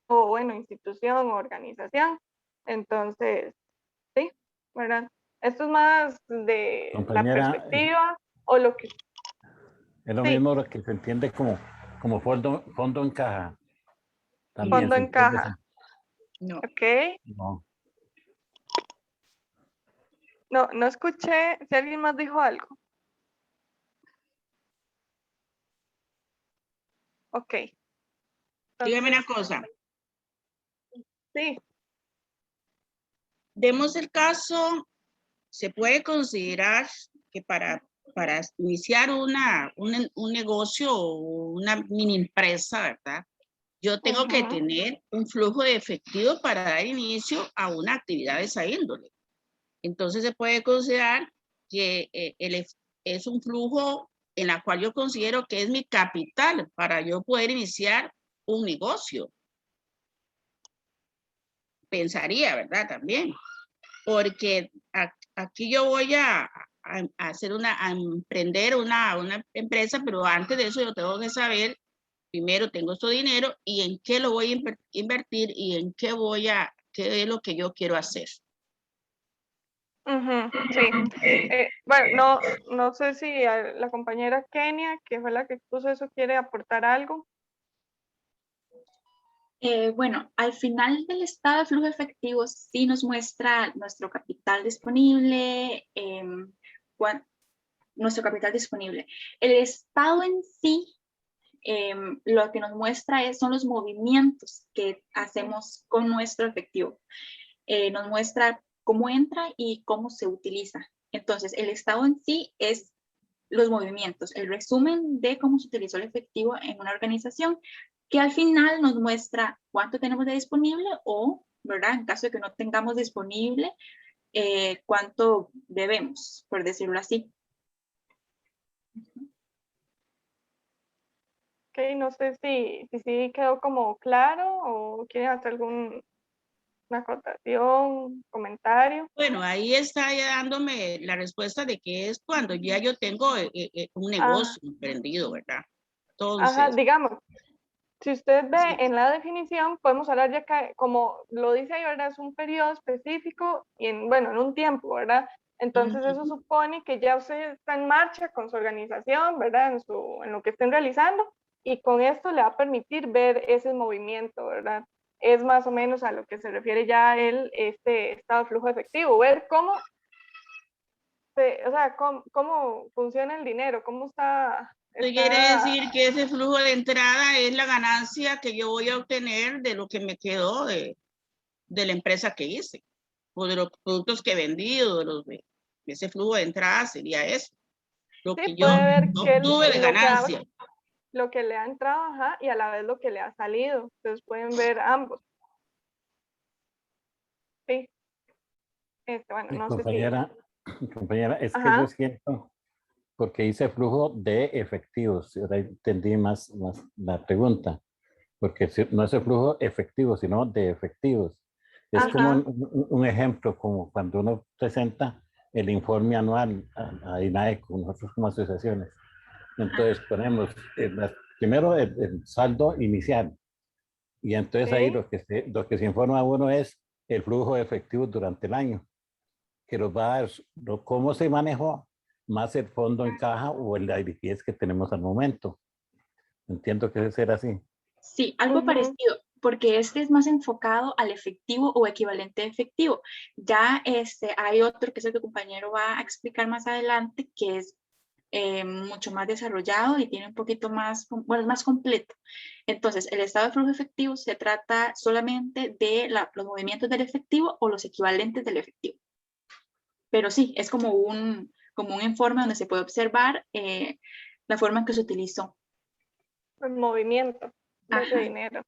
o bueno, institución o organización. Entonces, sí, ¿verdad? Esto es más de la Compañera, perspectiva o lo que... es lo Sí, mismo lo que se entiende como fondo en caja. También fondo se en entiende caja. No. Ok. no. No escuché si alguien más dijo algo. Ok. Dígame una Entonces, cosa. sí. Demos el caso, se puede considerar que para iniciar un negocio o una mini empresa, ¿verdad? Yo tengo que tener un flujo de efectivo para dar inicio a una actividad de esa índole. Entonces se puede considerar que es un flujo en la cual yo considero que es mi capital para yo poder iniciar un negocio. Pensaría, ¿verdad? También. Porque aquí yo voy a emprender una empresa, pero antes de eso yo tengo que saber, primero tengo este dinero y en qué lo voy a invertir y en qué qué es lo que yo quiero hacer. Sí. Bueno, no sé si la compañera Kenia, que fue la que expuso eso, quiere aportar algo. Bueno, al final del estado de flujo efectivo sí nos muestra nuestro capital disponible, nuestro capital disponible. El estado en sí, lo que nos muestra son los movimientos que hacemos con nuestro efectivo. Nos muestra cómo entra y cómo se utiliza. Entonces, el estado en sí es los movimientos, el resumen de cómo se utilizó el efectivo en una organización, que al final nos muestra cuánto tenemos de disponible o, ¿verdad?, en caso de que no tengamos disponible, cuánto debemos, por decirlo así. Ok, no sé si quedó como claro o quieren hacer alguna acotación, comentario. Bueno, ahí está ya dándome la respuesta de que es cuando ya yo tengo un negocio emprendido, ¿verdad? Entonces, Ajá, digamos, si usted ve en la definición, podemos hablar ya que, como lo dice ahí, ¿verdad? Es un periodo específico y en un tiempo, ¿verdad? Entonces eso supone que ya usted está en marcha con su organización, ¿verdad? En lo que estén realizando, y con esto le va a permitir ver ese movimiento, ¿verdad? Es más o menos a lo que se refiere ya este estado de flujo efectivo, ver cómo funciona el dinero, cómo está... quiere decir que ese flujo de entrada es la ganancia que yo voy a obtener de lo que me quedó de la empresa que hice, o de los productos que he vendido, ese flujo de entrada sería eso, lo que yo obtuve de ganancia. lo que le ha entrado, ajá, y a la vez lo que le ha salido. Entonces pueden ver ambos. Sí. Bueno, Mi no sé si... compañera, es que Ajá. yo siento, porque hice flujo de efectivos, ahora entendí más la pregunta, porque no es el flujo efectivo, sino de efectivos. Es como Ajá. un ejemplo, como cuando uno presenta el informe anual a INAECO, nosotros como asociaciones. Entonces ponemos primero el saldo inicial, y entonces ahí Sí. lo que se informa a uno es el flujo de efectivos durante el año, que nos va a dar cómo se manejó, más el fondo en caja o la liquidez que tenemos al momento. Entiendo que debe ser así. Sí, algo parecido, porque este es más enfocado al efectivo o equivalente a efectivo. Ya hay otro que es el que el compañero va a explicar más adelante, que es mucho más desarrollado y tiene un poquito más, bueno, es más completo. Entonces, el estado de flujo efectivo se trata solamente de los movimientos del efectivo o los equivalentes del efectivo. Pero sí, es como un informe donde se puede observar la forma en que se utilizó. El movimiento de ese dinero.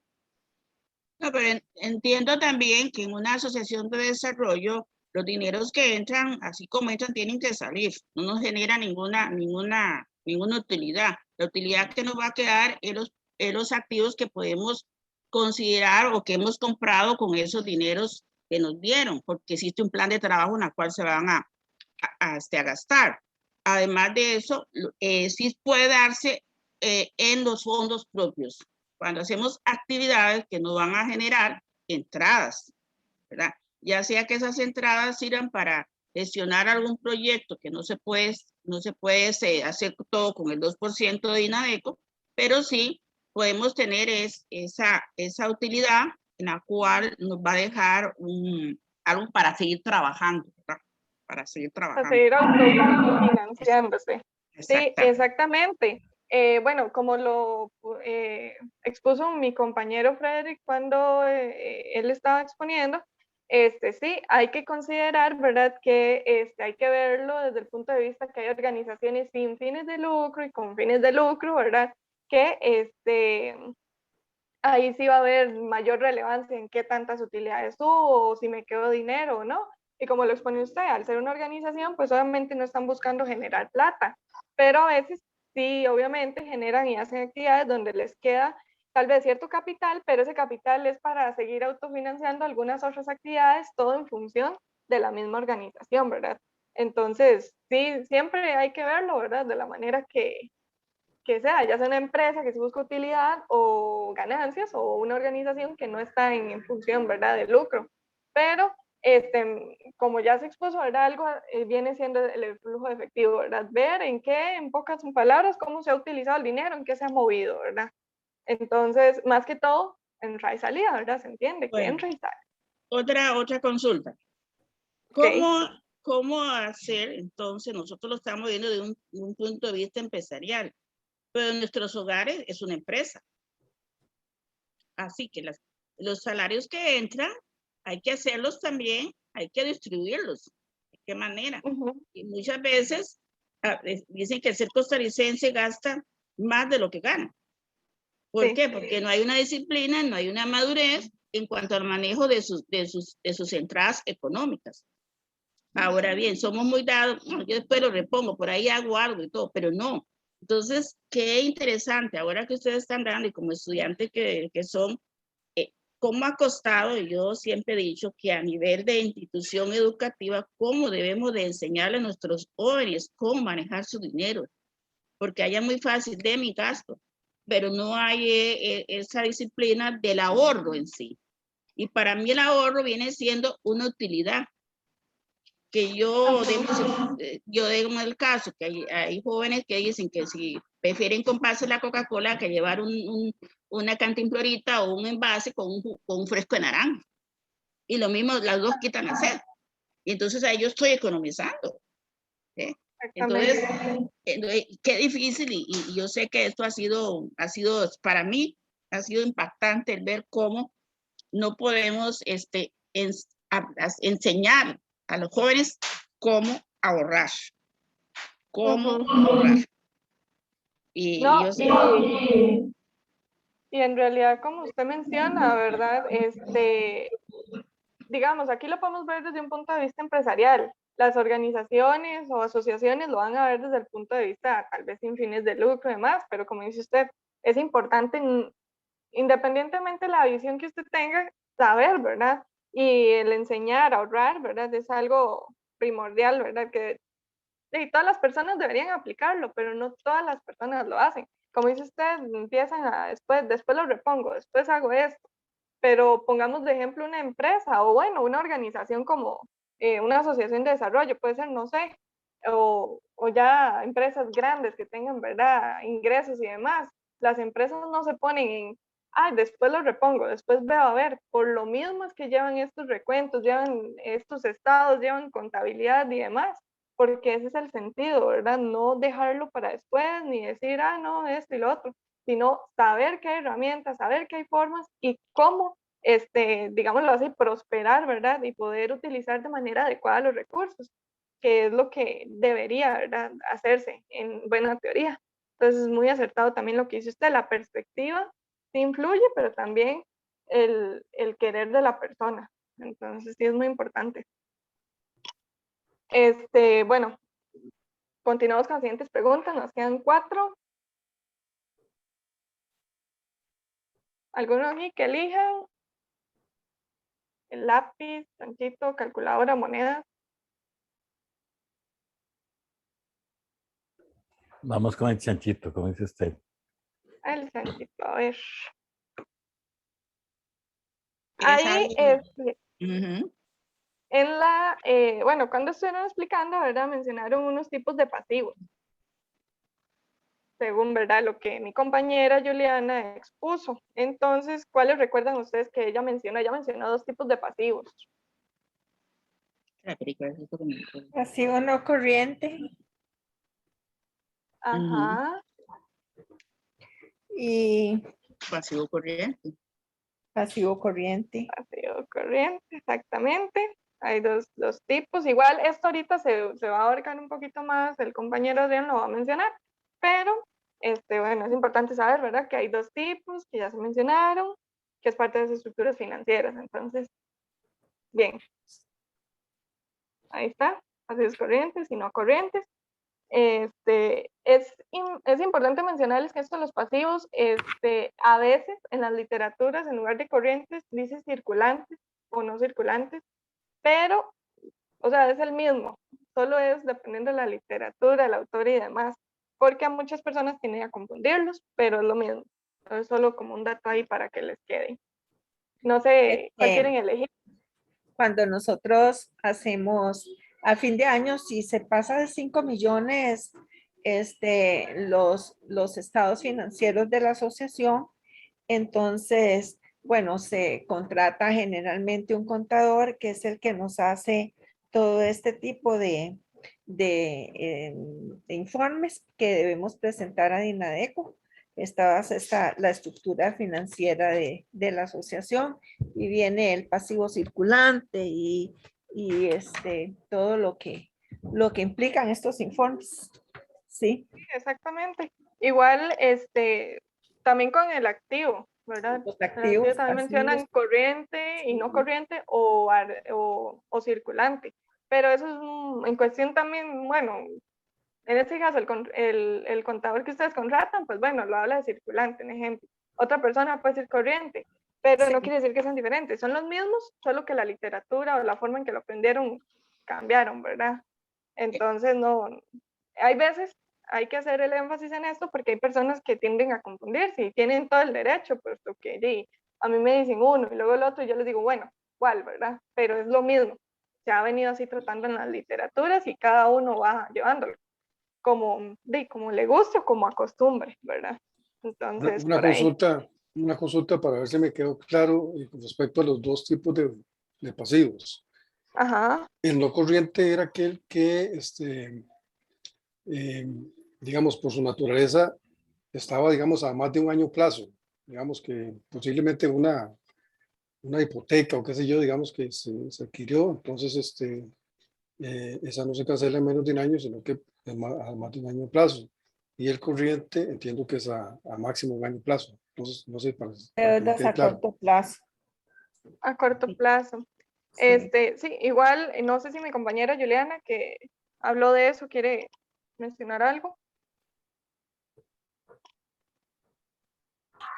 No, pero entiendo también que en una asociación de desarrollo, los dineros que entran, así como entran, tienen que salir. No nos genera ninguna utilidad. La utilidad que nos va a quedar es los activos que podemos considerar o que hemos comprado con esos dineros que nos dieron, porque existe un plan de trabajo en el cual se van a gastar. Además de eso, sí puede darse en los fondos propios, cuando hacemos actividades que nos van a generar entradas, ¿verdad? Ya sea que esas entradas sirvan para gestionar algún proyecto que no se puede hacer todo con el 2% de INADECO, pero sí podemos tener esa utilidad en la cual nos va a dejar algo para seguir trabajando, ¿verdad? Para seguir trabajando. Para seguir autofinanciándose. Sí, Exactamente. exactamente. Bueno, como lo expuso mi compañero Frederick cuando él estaba exponiendo, sí, hay que considerar, ¿verdad?, que hay que verlo desde el punto de vista que hay organizaciones sin fines de lucro y con fines de lucro, ¿verdad?, que ahí sí va a haber mayor relevancia en qué tantas utilidades hubo, o si me quedó dinero o no. Y como lo expone usted, al ser una organización, pues obviamente no están buscando generar plata, pero a veces sí, obviamente generan y hacen actividades donde les queda tal vez cierto capital, pero ese capital es para seguir autofinanciando algunas otras actividades, todo en función de la misma organización, ¿verdad? Entonces, sí, siempre hay que verlo, ¿verdad? De la manera que sea, ya sea una empresa que se busca utilidad o ganancias, o una organización que no está en función, ¿verdad?, de lucro. Pero, como ya se expuso, ¿verdad?, algo viene siendo el flujo de efectivo, ¿verdad? Ver en pocas palabras, cómo se ha utilizado el dinero, en qué se ha movido, ¿verdad? Entonces, más que todo, entrada y salida, ¿verdad? Se entiende que entra y sale. Otra consulta. ¿Cómo hacer? Entonces, nosotros lo estamos viendo de un punto de vista empresarial, pero en nuestros hogares es una empresa. Así que los salarios que entran, hay que hacerlos también, hay que distribuirlos. ¿De qué manera? Y muchas veces dicen que el ser costarricense gasta más de lo que gana. ¿Por qué? Porque no hay una disciplina, no hay una madurez en cuanto al manejo de sus entradas económicas. Ahora bien, somos muy dados, yo después lo repongo, por ahí hago algo y todo, pero no. Entonces, qué interesante, ahora que ustedes están dando y como estudiantes que son, cómo ha costado, yo siempre he dicho que a nivel de institución educativa, cómo debemos de enseñarle a nuestros jóvenes cómo manejar su dinero, porque allá es muy fácil de mi gasto, pero no hay esa disciplina del ahorro en sí. Y para mí el ahorro viene siendo una utilidad. Que yo digo el caso, que hay jóvenes que dicen que si prefieren comprarse la Coca-Cola que llevar una cantimplorita o un envase con un fresco de naranja. Y lo mismo, las dos quitan la sed. Y entonces ahí yo estoy economizando. Entonces, qué difícil, y yo sé que esto ha sido, para mí, ha sido impactante el ver cómo no podemos enseñar a los jóvenes cómo ahorrar. No, yo sé, y en realidad, como usted menciona, ¿verdad? Digamos, aquí lo podemos ver desde un punto de vista empresarial. Las organizaciones o asociaciones lo van a ver desde el punto de vista tal vez sin fines de lucro y demás, pero como dice usted, es importante, independientemente de la visión que usted tenga, saber, ¿verdad? Y el enseñar a ahorrar, ¿verdad? Es algo primordial, ¿verdad? Que y todas las personas deberían aplicarlo, pero no todas las personas lo hacen. Como dice usted, empiezan a después lo repongo, después hago esto. Pero pongamos de ejemplo una empresa o bueno, una organización como una asociación de desarrollo, puede ser, no sé, o ya empresas grandes que tengan, ¿verdad?, ingresos y demás. Las empresas no se ponen en, después lo repongo, después veo a ver, por lo mismo es que llevan estos recuentos, llevan estos estados, llevan contabilidad y demás, porque ese es el sentido, ¿verdad? No dejarlo para después, ni decir, no, esto y lo otro, sino saber que hay herramientas, saber que hay formas y cómo, digámoslo así, prosperar, ¿verdad? Y poder utilizar de manera adecuada los recursos, que es lo que debería, ¿verdad?, hacerse en buena teoría. Entonces es muy acertado también lo que dice usted, la perspectiva sí influye, pero también el querer de la persona. Entonces sí es muy importante. Bueno, continuamos con las siguientes preguntas, nos quedan 4. ¿Alguno aquí que elijan? El lápiz, chanchito, calculadora, moneda. Vamos con el chanchito, como dice usted. El chanchito, a ver. es Ahí, algo- Ujú. bueno, cuando estuvieron explicando, ¿verdad?, mencionaron unos tipos de pasivos. Según, ¿verdad?, lo que mi compañera Juliana expuso. Entonces, ¿cuáles recuerdan ustedes que ella mencionó? Ella mencionó 2 tipos de pasivos. La película es esto como- Pasivo no corriente Ajá. y Pasivo corriente. pasivo corriente. Pasivo corriente, exactamente. Hay dos tipos. Igual esto ahorita se va a abarcar un poquito más, el compañero Adrián lo va a mencionar, pero bueno, es importante saber, ¿verdad?, que hay 2 tipos que ya se mencionaron, que es parte de las estructuras financieras. Entonces, bien, ahí está, pasivos corrientes y no corrientes. Es importante mencionarles que estos los pasivos, a veces en las literaturas, en lugar de corrientes, dice circulantes o no circulantes, pero, o sea, es el mismo, solo es dependiendo de la literatura, el autor y demás, porque a muchas personas tienden a confundirlos, pero es lo mismo. Entonces, solo como un dato ahí para que les quede. No sé, ¿cuál quieren elegir? Cuando nosotros hacemos a fin de año, si se pasa de 5 millones, los estados financieros de la asociación, entonces, bueno, se contrata generalmente un contador que es el que nos hace todo este tipo de informes que debemos presentar a DINADECO. Esta la estructura financiera de la asociación y viene el pasivo circulante y todo lo que implican estos informes. Sí. Sí, exactamente. Igual, también con el activo, ¿verdad? Los El activo activos, también mencionan pasivos. corriente y no corriente o circulante. Pero eso es en cuestión también, bueno, en este caso el contador que ustedes contratan, pues bueno, lo habla de circulante, en ejemplo. Otra persona puede ser corriente, pero no quiere decir que sean diferentes. Son los mismos, solo que la literatura o la forma en que lo aprendieron cambiaron, ¿verdad? Entonces, no, hay veces hay que hacer el énfasis en esto porque hay personas que tienden a confundirse y tienen todo el derecho, puesto que a mí me dicen uno y luego el otro y yo les digo, bueno, ¿cuál, verdad? Pero es lo mismo. Se ha venido así tratando en las literaturas y cada uno va llevándolo como le guste o como acostumbre, ¿verdad? Entonces, Una por ahí. consulta para ver si me quedó claro con respecto a los 2 tipos de pasivos. Ajá. El no corriente era aquel que, digamos, por su naturaleza, estaba, digamos, a más de un año plazo. Digamos que posiblemente una hipoteca o qué sé yo, digamos que se adquirió, entonces esa no se cancela en menos de un año, sino que a más de un año plazo. y el corriente entiendo que es a máximo un año plazo. Entonces, no sé, para que me Deudas quede a claro. corto plazo. A corto Sí. plazo. Sí. Sí, igual, no sé si mi compañera Juliana, que habló de eso, quiere mencionar algo.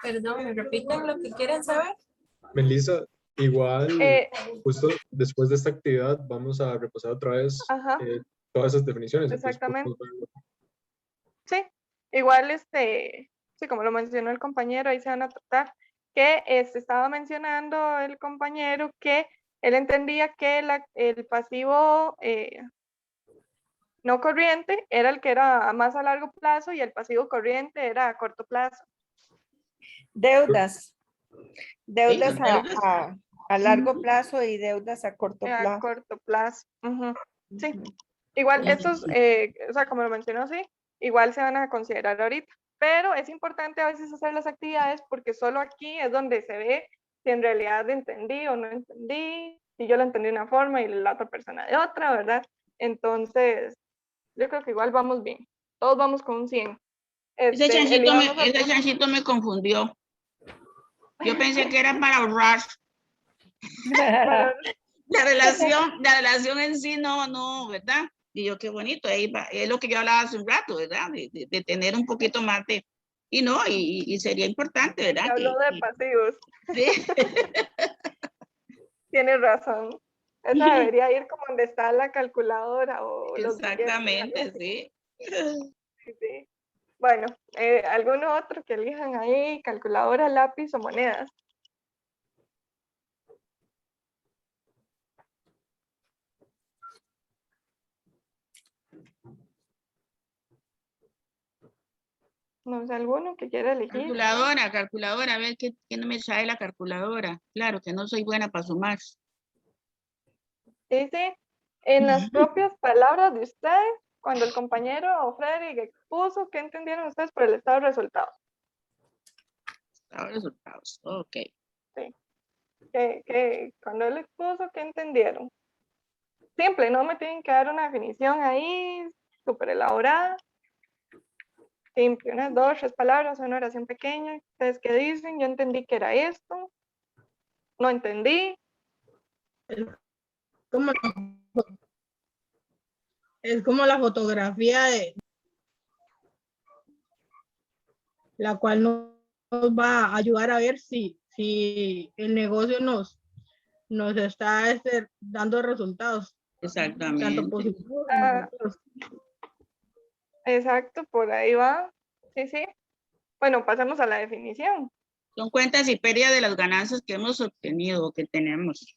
Perdón, ¿me repiten lo que quieren saber? Melissa, igual, Eh, justo después de esta actividad vamos a repasar otra vez Ajá, todas esas definiciones. Entonces, exactamente. podemos verlo. Sí, igual, sí, como lo mencionó el compañero, ahí se van a tratar, que estaba mencionando el compañero que él entendía que el pasivo no corriente era el que era más a largo plazo y el pasivo corriente era a corto plazo. Deudas. Deudas deudas. a largo plazo y deudas a corto A plazo. corto plazo. Ujú. Sí, igual estos, o sea, como lo mencionó, sí, igual se van a considerar ahorita, pero es importante a veces hacer las actividades porque solo aquí es donde se ve si en realidad entendí o no entendí, si yo lo entendí de una forma y la otra persona de otra, ¿verdad? Entonces, yo creo que igual vamos bien, todos vamos con un 100. Ese Eli, vamos a ese chanchito me confundió. Yo pensé que era para ahorrar. para- La relación en sí no, ¿verdad? Y yo, qué bonito, ahí va, es lo que yo hablaba hace un rato, ¿verdad? De tener un poquito más de, y no, y sería importante, se ¿verdad? habló de pasivos, Sí. tienes razón. Esa debería ir como donde está la calculadora o los billetes, algo Exactamente, así. sí. Sí, sí. Bueno, ¿alguno otro que elijan ahí? Calculadora, lápiz o monedas. No sé, alguno que quiera elegir. Calculadora, a ver qué no me sabe la calculadora. Claro que no soy buena para sumar. Dice, en las propias palabras de ustedes, cuando el compañero Frederick expuso, ¿qué entendieron ustedes por el estado de resultados? Ahora resultados, ok. Sí. Cuando él expuso, ¿qué entendieron? Simple, no me tienen que dar una definición ahí, súper elaborada. Simple, unas 2, 3 palabras, una oración pequeña. ¿Ustedes qué dicen? Yo entendí que era esto. No entendí. Como, es como la fotografía de la cual nos va a ayudar a ver si el negocio nos está dando resultados. Exactamente. Tanto positivos como Ah, negativos. exacto, por ahí va. Sí, sí. Bueno, pasemos a la definición. Son cuentas y pérdidas de las ganancias que hemos obtenido o que tenemos.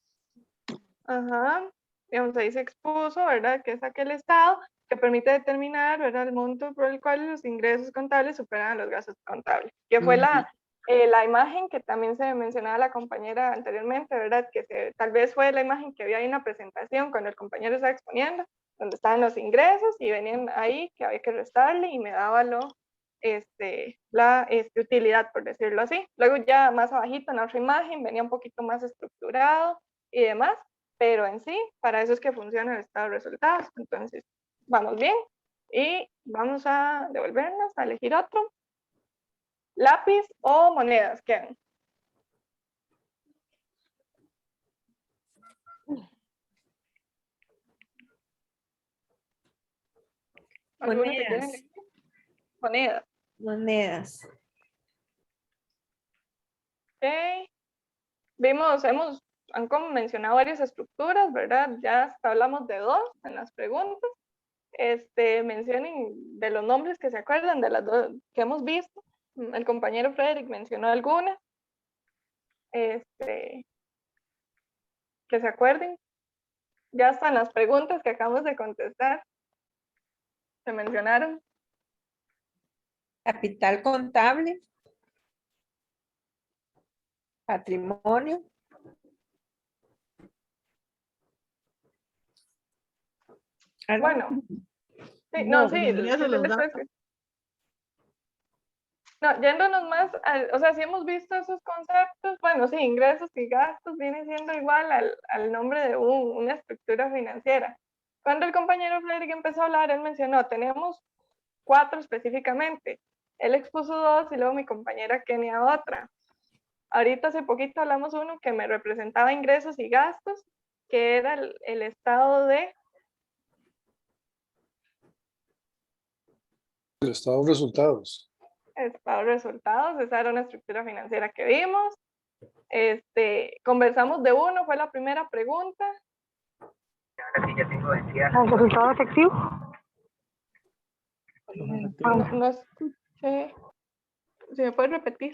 Ajá. Digamos, ahí se expuso, ¿verdad? Que es aquel estado que permite determinar, ¿verdad? El monto por el cual los ingresos contables superan a los gastos contables. Que fue la imagen que también se mencionaba la compañera anteriormente, ¿verdad? Tal vez fue la imagen que había ahí en la presentación cuando el compañero estaba exponiendo, donde estaban los ingresos y venían ahí que había que restarle y me daba la utilidad, por decirlo así. Luego ya más abajito en la otra imagen venía un poquito más estructurado y demás, pero en sí, para eso es que funciona el estado de resultados. Entonces, vamos bien y vamos a devolvernos a elegir otro. ¿Lápiz o monedas quedan? ¿Alguno que quiera elegir? Monedas. Monedas. Ok. Han como mencionado varias estructuras, ¿verdad? Ya hasta hablamos de 2 en las preguntas. Mencionen de los nombres que se acuerdan, de las 2 que hemos visto. El compañero Frederick mencionó algunas. Que se acuerden. Ya están las preguntas que acabamos de contestar. Se mencionaron. Capital contable. Patrimonio. Bueno, sí, No, sí, ya se los da. No, yéndonos más, o sea, si hemos visto esos conceptos, bueno, sí, ingresos y gastos viene siendo igual al nombre de una estructura financiera. Cuando el compañero Frederick empezó a hablar, él mencionó, tenemos 4 específicamente. Él expuso 2 y luego mi compañera Kenia otra. Ahorita hace poquito hablamos uno que me representaba ingresos y gastos, que era el estado de... El estado de resultados. Estado de resultados, esa era una estructura financiera que vimos. Conversamos de uno, fue la primera pregunta. ¿El resultado efectivo? No escuché. ¿Se me puede repetir?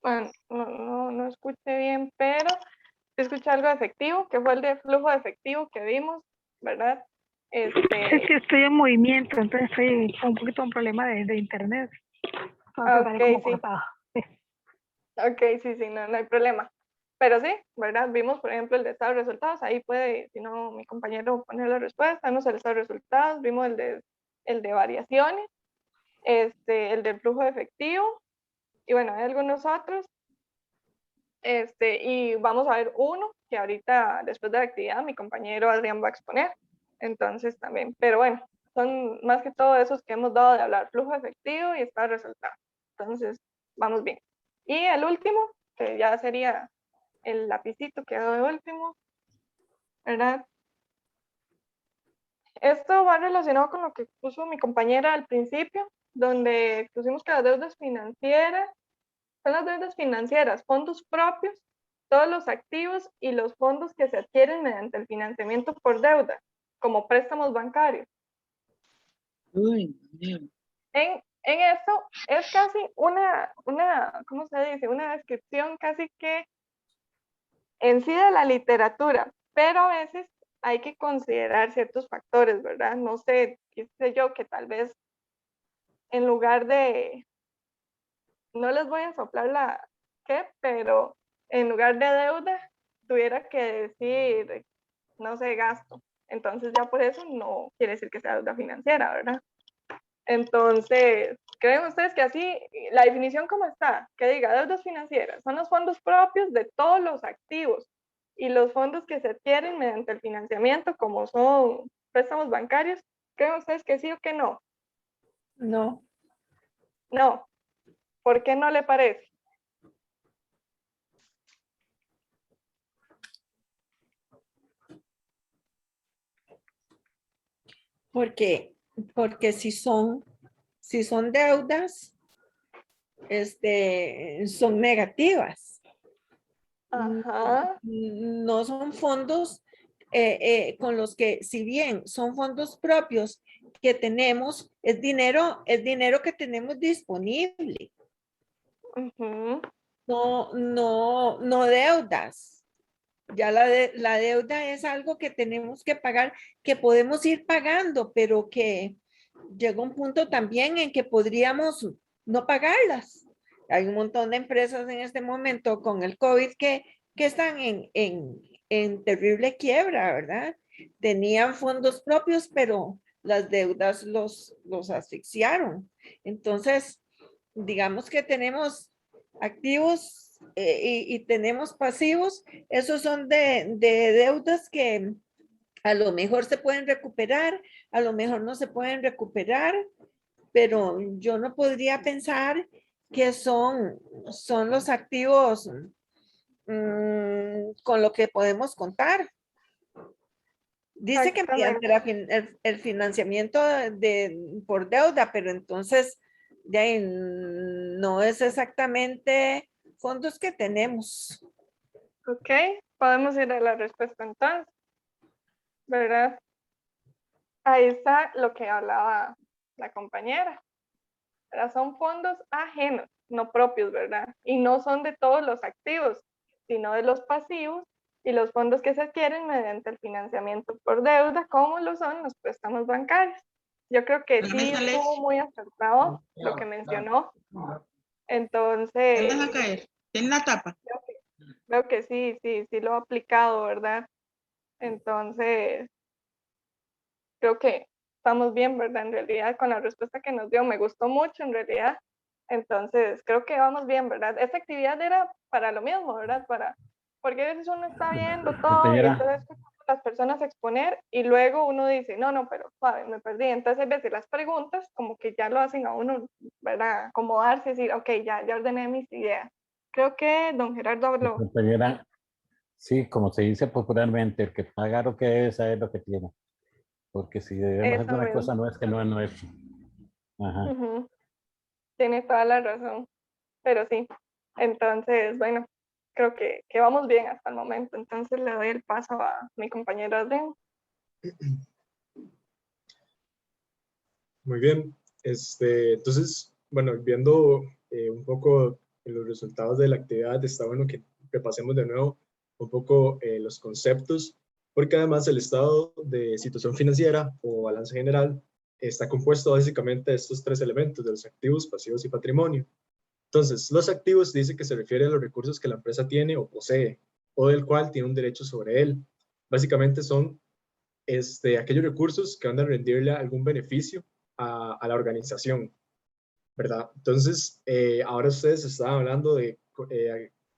Bueno, no escuché bien, pero escuché algo de efectivo, que fue el de flujo de efectivo que vimos, ¿verdad? Es que estoy en movimiento, entonces estoy con un poquito un problema de internet. Entonces sale como sí. cortado. Ok, sí, no hay problema. Pero sí, ¿verdad? Vimos, por ejemplo, el de estado de resultados. Ahí puede, si no, mi compañero poner la respuesta. Vimos el estado de resultados, vimos el de variaciones, el del flujo de efectivo. Y bueno, hay algunos otros. Y vamos a ver uno que ahorita, después de la actividad, mi compañero Adrián va a exponer. Entonces también, pero bueno, son más que todo esos que hemos dado de hablar, flujo efectivo y estado de resultados. Entonces, vamos bien. Y el último, que ya sería el lapicito que hago de último, ¿verdad? Esto va relacionado con lo que puso mi compañera al principio, donde pusimos que las deudas financieras son las deudas financieras, fondos propios, todos los activos y los fondos que se adquieren mediante el financiamiento por deuda, como préstamos bancarios. En eso es casi ¿cómo se dice? Una descripción casi que en sí de la literatura, pero a veces hay que considerar ciertos factores, ¿verdad? No sé, qué sé yo, que tal vez en lugar de, no les voy a soplar la qué, pero en lugar de deuda tuviera que decir, no sé, gasto. Entonces ya por eso no quiere decir que sea deuda financiera, ¿verdad? Entonces, ¿creen ustedes que así, la definición como está, que diga deudas financieras, son los fondos propios de todos los activos y los fondos que se adquieren mediante el financiamiento, como son préstamos bancarios? ¿Creen ustedes que sí o que no? No. No. ¿Por qué no le parece? Porque si son deudas, son negativas. Ajá. No son fondos con los que, si bien son fondos propios que tenemos, es dinero que tenemos disponible. No deudas. Ya la deuda es algo que tenemos que pagar, que podemos ir pagando, pero que llega un punto también en que podríamos no pagarlas. Hay un montón de empresas en este momento con el COVID que están en terrible quiebra, ¿verdad? Tenían fondos propios, pero las deudas los asfixiaron. Entonces, digamos que tenemos activos y tenemos pasivos. Esos son de deudas que a lo mejor se pueden recuperar, a lo mejor no se pueden recuperar, pero yo no podría pensar que son los activos con lo que podemos contar. Dice que mediante el financiamiento por deuda, pero entonces de ahí no es exactamente fondos que tenemos. Ok, podemos ir a la respuesta entonces, ¿verdad? Ahí está lo que hablaba la compañera. ¿Verdad? Son fondos ajenos, no propios, ¿verdad? Y no son de todos los activos, sino de los pasivos y los fondos que se adquieren mediante el financiamiento por deuda, como lo son los préstamos bancarios. Yo creo que sí estuvo muy acertado lo que mencionó. Entonces, ¿Te vas a caer? ¿Ten la tapa? Creo que sí lo ha aplicado, ¿verdad? Entonces, creo que estamos bien, ¿verdad? En realidad, con la respuesta que nos dio, me gustó mucho, en realidad. Entonces, creo que vamos bien, ¿verdad? Esta actividad era para lo mismo, ¿verdad? Porque a veces uno está viendo todo y Compañera. entonces las personas exponer y luego uno dice, no, pero suave, me perdí. Entonces, a veces las preguntas como que ya lo hacen a uno, ¿verdad? Acomodarse y decir, ok, ya ordené mis ideas. Creo que don Gerardo habló. Compañera, sí, como se dice popularmente, el que paga lo que debe saber lo que tiene. Porque si debemos Eso alguna mismo. cosa no es que no es nuestro. Ajá. Ujú. Tiene toda la razón. Pero sí, entonces, bueno, creo que vamos bien hasta el momento. Entonces le doy el paso a mi compañero Adrián. Muy bien. Entonces, bueno, viendo un poco los resultados de la actividad, está bueno que repasemos de nuevo un poco los conceptos, porque además el estado de situación financiera o balance general está compuesto básicamente de estos tres elementos, de los activos, pasivos y patrimonio. Entonces, los activos dice que se refiere a los recursos que la empresa tiene o posee, o del cual tiene un derecho sobre él. Básicamente son aquellos recursos que van a rendirle algún beneficio a la organización, ¿verdad? Entonces, ahora ustedes estaban hablando de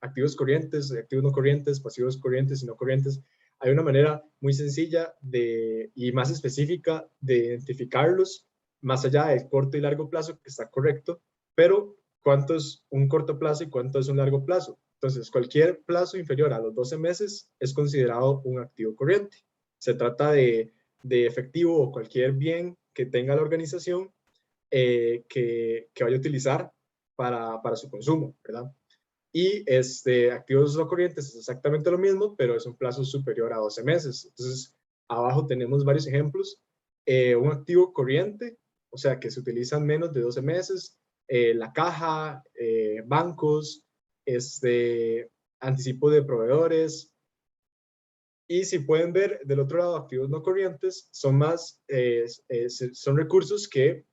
activos corrientes, activos no corrientes, pasivos corrientes y no corrientes. Hay una manera muy sencilla y más específica de identificarlos, más allá del corto y largo plazo, que está correcto, pero cuánto es un corto plazo y cuánto es un largo plazo. Entonces, cualquier plazo inferior a los 12 meses es considerado un activo corriente. Se trata de efectivo o cualquier bien que tenga la organización que vaya a utilizar para su consumo, ¿verdad? Y activos no corrientes es exactamente lo mismo, pero es un plazo superior a 12 meses. Entonces, abajo tenemos varios ejemplos. Un activo corriente, o sea, que se utilizan menos de 12 meses, la caja, bancos, anticipo de proveedores. Y si pueden ver del otro lado, activos no corrientes son son recursos que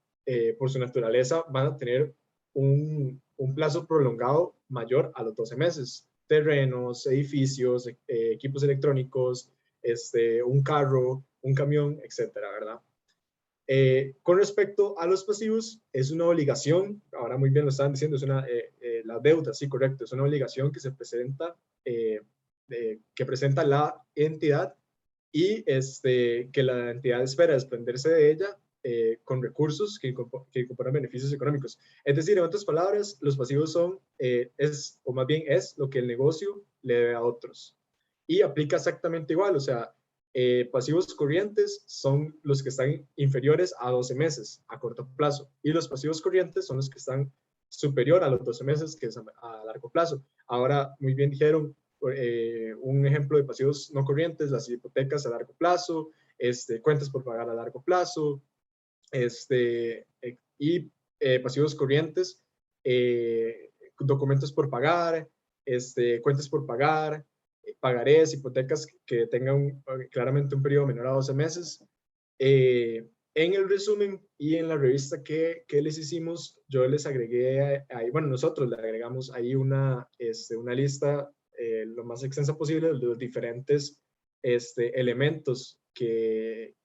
por su naturaleza van a tener un plazo prolongado mayor a los 12 meses. Terrenos, edificios, equipos electrónicos, un carro, un camión, etcétera, ¿verdad? Con respecto a los pasivos, es una obligación, ahora muy bien lo estaban diciendo, es la deuda, sí, correcto, es una obligación que se presenta, que presenta la entidad y que la entidad espera desprenderse de ella con recursos que incorporan beneficios económicos. Es decir, en otras palabras, los pasivos son, o más bien es lo que el negocio le debe a otros. Y aplica exactamente igual, o sea, pasivos corrientes son los que están inferiores a 12 meses a corto plazo y los pasivos corrientes son los que están superior a los 12 meses, que es a largo plazo. Ahora, muy bien dijeron, un ejemplo de pasivos no corrientes, las hipotecas a largo plazo, cuentas por pagar a largo plazo, y pasivos corrientes, documentos por pagar, cuentas por pagar, pagarés, hipotecas que tengan claramente un periodo menor a 12 meses. En el resumen y en la revista que les hicimos, yo les agregué ahí, bueno, nosotros le agregamos ahí una lista lo más extensa posible de los diferentes elementos que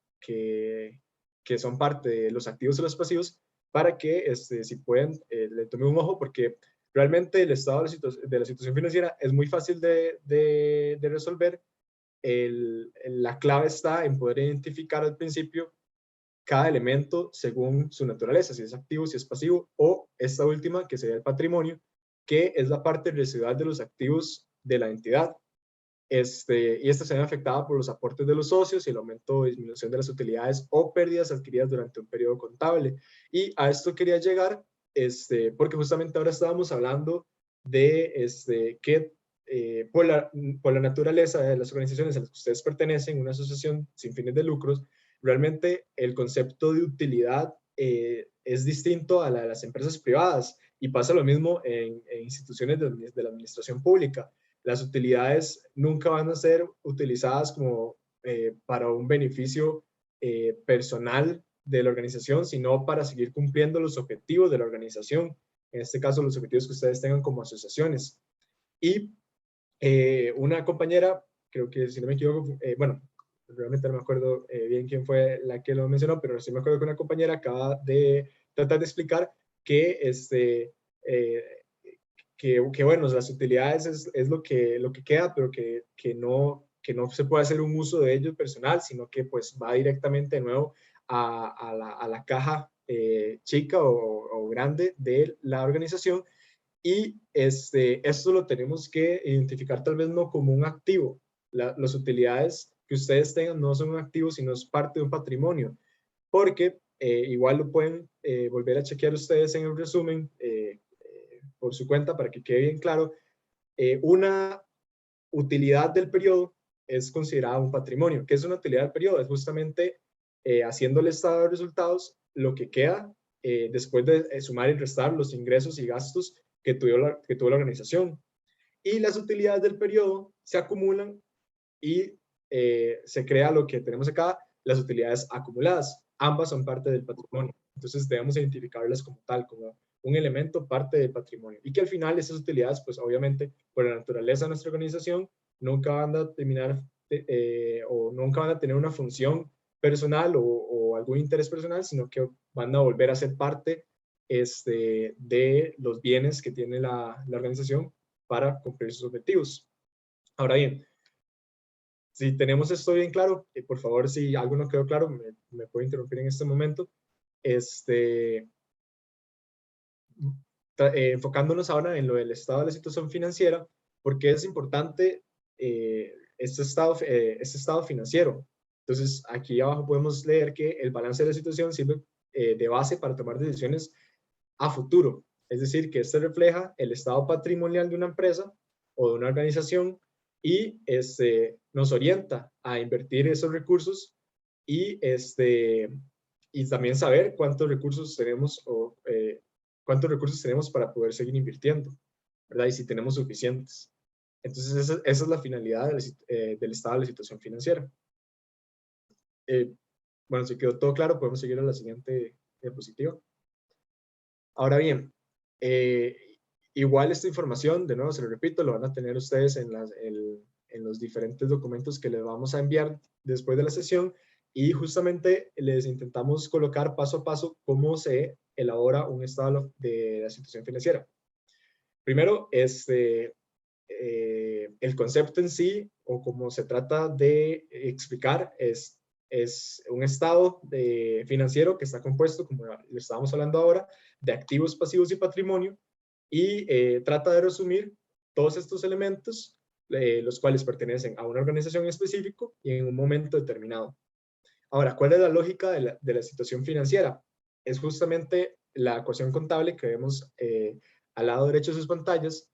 son parte de los activos y los pasivos, para que si pueden le tomen un ojo, porque realmente el estado de la situación financiera es muy fácil de resolver. La clave está en poder identificar al principio cada elemento según su naturaleza, si es activo, si es pasivo, o esta última, que sería el patrimonio, que es la parte residual de los activos de la entidad. Y esta se ve afectada por los aportes de los socios y el aumento o disminución de las utilidades o pérdidas adquiridas durante un periodo contable. Y a esto quería llegar, porque justamente ahora estábamos hablando de que por la naturaleza de las organizaciones a las que ustedes pertenecen, una asociación sin fines de lucros, realmente el concepto de utilidad es distinto a la de las empresas privadas, y pasa lo mismo en instituciones de la administración pública. Las utilidades nunca van a ser utilizadas como para un beneficio personal de la organización, sino para seguir cumpliendo los objetivos de la organización, en este caso los objetivos que ustedes tengan como asociaciones. Y una compañera, creo que si no me equivoco, bueno, realmente no me acuerdo bien quién fue la que lo mencionó, pero sí me acuerdo que una compañera acaba de tratar de explicar que que bueno, las utilidades es lo que queda, pero que que no se puede hacer un uso de ellos personal, sino que pues va directamente de nuevo a la caja chica o grande de la organización. Y esto lo tenemos que identificar tal vez no como un activo. Las utilidades que ustedes tengan no son un activo, sino es parte de un patrimonio, porque igual lo pueden volver a chequear ustedes en el resumen por su cuenta para que quede bien claro. Una utilidad del periodo es considerada un patrimonio. ¿Qué es una utilidad del periodo? Es justamente haciendo el estado de resultados, lo que queda después de sumar y restar los ingresos y gastos que tuvo la organización. Y las utilidades del periodo se acumulan y se crea lo que tenemos acá, las utilidades acumuladas. Ambas son parte del patrimonio. Entonces debemos identificarlas como tal, como un elemento parte del patrimonio. Y que al final esas utilidades, pues obviamente, por la naturaleza de nuestra organización, nunca van a terminar o nunca van a tener una función personal o algún interés personal, sino que van a volver a ser parte de los bienes que tiene la organización para cumplir sus objetivos. Ahora bien, si tenemos esto bien claro, por favor, si algo no quedó claro, me puede interrumpir en este momento. Enfocándonos ahora en lo del estado de la situación financiera, porque es importante este estado financiero. Entonces, aquí abajo podemos leer que el balance de la situación sirve de base para tomar decisiones a futuro. Es decir, que este refleja el estado patrimonial de una empresa o de una organización y nos orienta a invertir esos recursos y también saber cuántos recursos tenemos para poder seguir invirtiendo, ¿verdad? Y si tenemos suficientes. Entonces, esa es la finalidad del estado de la situación financiera. Bueno, si quedó todo claro, podemos seguir a la siguiente diapositiva. Ahora bien, igual esta información, de nuevo se lo repito, lo van a tener ustedes en los diferentes documentos que les vamos a enviar después de la sesión, y justamente les intentamos colocar paso a paso cómo se elabora un estado de la situación financiera. Primero, el concepto en sí, o como se trata de explicar, es un estado financiero que está compuesto, como le estábamos hablando ahora, de activos, pasivos y patrimonio, y trata de resumir todos estos elementos, los cuales pertenecen a una organización en específico y en un momento determinado. Ahora, ¿cuál es la lógica de la situación financiera? Es justamente la ecuación contable que vemos al lado derecho de sus pantallas,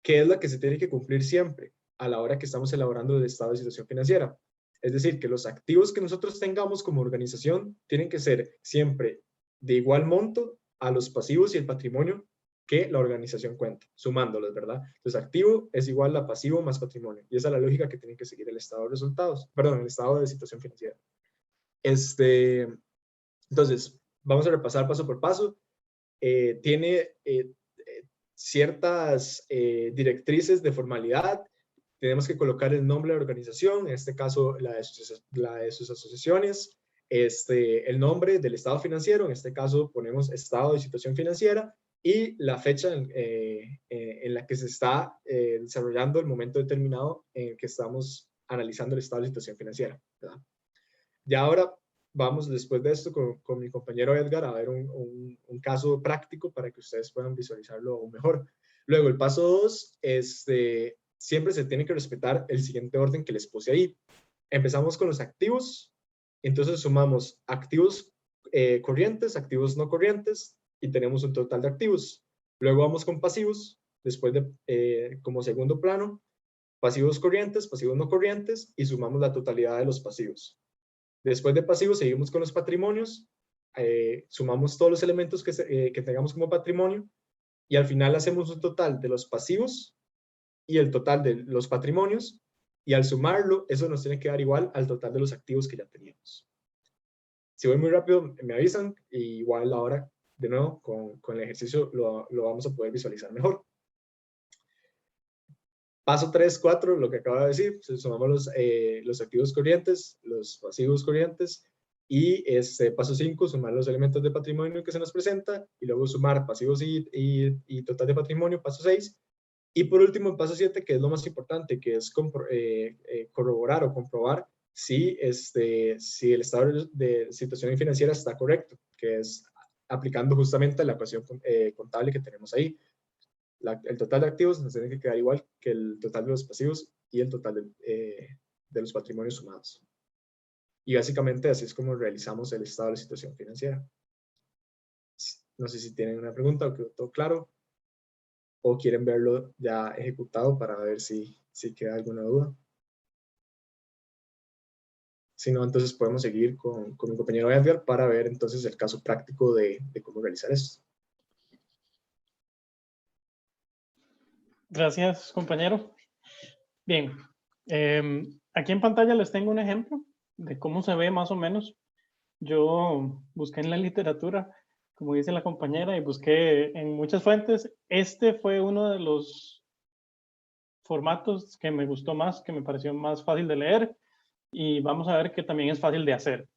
que es la que se tiene que cumplir siempre a la hora que estamos elaborando el estado de situación financiera. Es decir, que los activos que nosotros tengamos como organización tienen que ser siempre de igual monto a los pasivos y el patrimonio que la organización cuenta, sumándolos, ¿verdad? Entonces, activo es igual a pasivo más patrimonio. Y esa es la lógica que tiene que seguir el estado de resultados, perdón, el estado de situación financiera. Entonces, vamos a repasar paso por paso. Tiene ciertas directrices de formalidad. Tenemos que colocar el nombre de la organización, en este caso la de sus asociaciones, el nombre del estado financiero, en este caso ponemos estado de situación financiera, y la fecha en la que se está desarrollando el momento determinado en el que estamos analizando el estado de situación financiera, ¿verdad? Ya ahora vamos, después de esto, con mi compañero Edgar, a ver un caso práctico para que ustedes puedan visualizarlo aún mejor. Luego, el paso 2, siempre se tiene que respetar el siguiente orden que les puse ahí. Empezamos con los activos, entonces sumamos activos corrientes, activos no corrientes, y tenemos un total de activos. Luego vamos con pasivos, después como segundo plano, pasivos corrientes, pasivos no corrientes, y sumamos la totalidad de los pasivos. Después de pasivos seguimos con los patrimonios, sumamos todos los elementos que tengamos como patrimonio, y al final hacemos un total de los pasivos y el total de los patrimonios, y al sumarlo, eso nos tiene que dar igual al total de los activos que ya teníamos. Si voy muy rápido, me avisan, y igual ahora, de nuevo, con el ejercicio lo vamos a poder visualizar mejor. Paso 3, 4, lo que acabo de decir, sumamos los activos corrientes, los pasivos corrientes, y paso 5, sumar los elementos de patrimonio que se nos presenta, y luego sumar pasivos y total de patrimonio, paso 6, Y por último, el paso 7, que es lo más importante, que es corroborar o comprobar si el estado de situación financiera está correcto, que es aplicando justamente la ecuación contable que tenemos ahí. El total de activos nos tiene que quedar igual que el total de los pasivos y el total de los patrimonios sumados. Y básicamente así es como realizamos el estado de situación financiera. No sé si tienen una pregunta o quedó todo claro, o quieren verlo ya ejecutado para ver si queda alguna duda. Si no, entonces podemos seguir con mi compañero Edgar para ver entonces el caso práctico de cómo realizar esto. Gracias, compañero. Bien, aquí en pantalla les tengo un ejemplo de cómo se ve más o menos. Yo busqué en la literatura, como dice la compañera, y busqué en muchas fuentes. Este fue uno de los formatos que me gustó más, que me pareció más fácil de leer, y vamos a ver que también es fácil de hacer.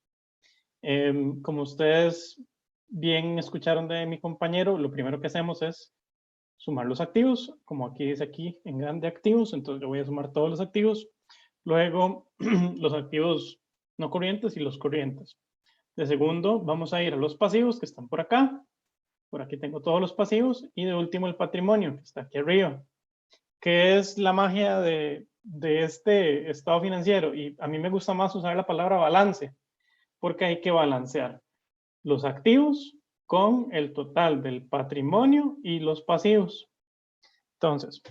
Como ustedes bien escucharon de mi compañero, lo primero que hacemos es sumar los activos, como aquí dice aquí en grande activos, entonces yo voy a sumar todos los activos, luego los activos no corrientes y los corrientes. De segundo, vamos a ir a los pasivos que están por acá, por aquí tengo todos los pasivos, y de último el patrimonio que está aquí arriba. ¿Qué es la magia de este estado financiero? Y a mí me gusta más usar la palabra balance, porque hay que balancear los activos con el total del patrimonio y los pasivos. Entonces,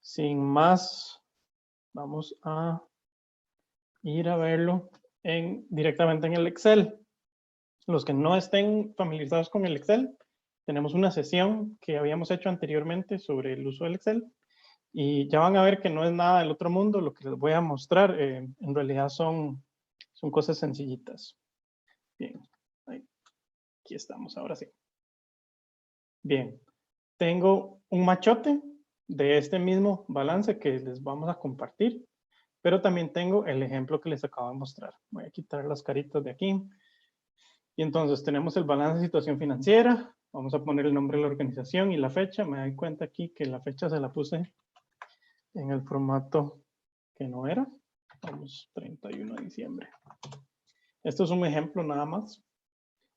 sin más, vamos a ir a verlo directamente en el Excel. Los que no estén familiarizados con el Excel, tenemos una sesión que habíamos hecho anteriormente sobre el uso del Excel y ya van a ver que no es nada del otro mundo. Lo que les voy a mostrar en realidad son cosas sencillitas. Bien, aquí estamos, ahora sí. Bien, tengo un machote de este mismo balance que les vamos a compartir, pero también tengo el ejemplo que les acabo de mostrar. Voy a quitar las caritas de aquí. Y entonces tenemos el balance de situación financiera. Vamos a poner el nombre de la organización y la fecha. Me doy cuenta aquí que la fecha se la puse en el formato que no era. Vamos, 31 de diciembre. Esto es un ejemplo nada más.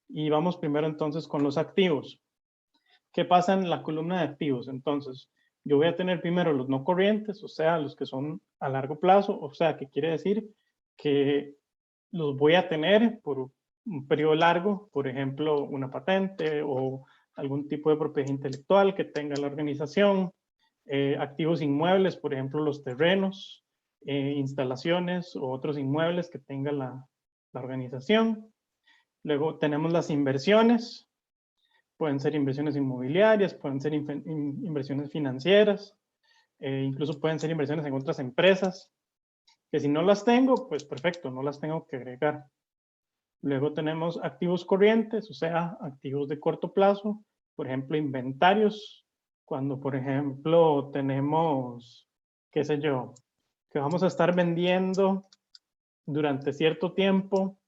Y vamos primero entonces con los activos. ¿Qué pasa en la columna de activos? Entonces, yo voy a tener primero los no corrientes, o sea, los que son a largo plazo, o sea, que quiere decir que los voy a tener por un periodo largo, por ejemplo, una patente o algún tipo de propiedad intelectual que tenga la organización, activos inmuebles, por ejemplo, los terrenos, instalaciones o otros inmuebles que tenga la organización. Luego tenemos las inversiones. Pueden ser inversiones inmobiliarias, pueden ser inversiones financieras, incluso pueden ser inversiones en otras empresas, que si no las tengo, pues perfecto, no las tengo que agregar. Luego tenemos activos corrientes, o sea, activos de corto plazo, por ejemplo, inventarios, cuando por ejemplo tenemos, qué sé yo, que vamos a estar vendiendo durante cierto tiempo,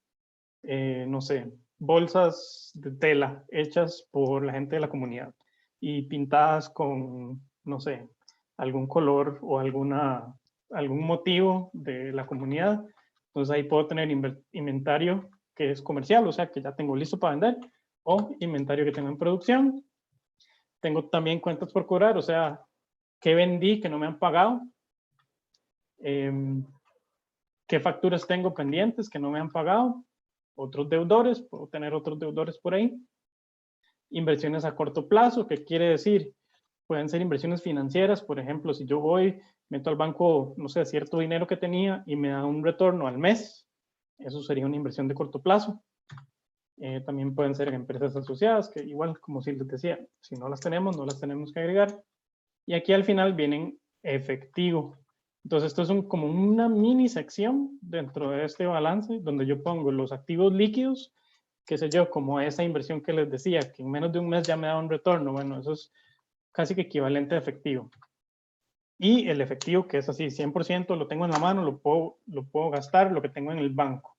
no sé, bolsas de tela hechas por la gente de la comunidad y pintadas con, no sé, algún color o algún motivo de la comunidad. Entonces ahí puedo tener inventario que es comercial, o sea, que ya tengo listo para vender, o inventario que tengo en producción. Tengo también cuentas por cobrar, o sea, que vendí que no me han pagado. ¿Qué facturas tengo pendientes que no me han pagado? Otros deudores, puedo tener otros deudores por ahí. Inversiones a corto plazo, ¿qué quiere decir? Pueden ser inversiones financieras, por ejemplo, si yo voy, meto al banco, no sé, cierto dinero que tenía y me da un retorno al mes, eso sería una inversión de corto plazo. También pueden ser empresas asociadas, que igual, como si les decía, si no las tenemos, no las tenemos que agregar. Y aquí al final vienen efectivo. Entonces esto es como una mini sección dentro de este balance donde yo pongo los activos líquidos, qué sé yo, como esa inversión que les decía, que en menos de un mes ya me da un retorno. Bueno, eso es casi que equivalente a efectivo. Y el efectivo, que es así, 100%, lo tengo en la mano, lo puedo gastar, lo que tengo en el banco.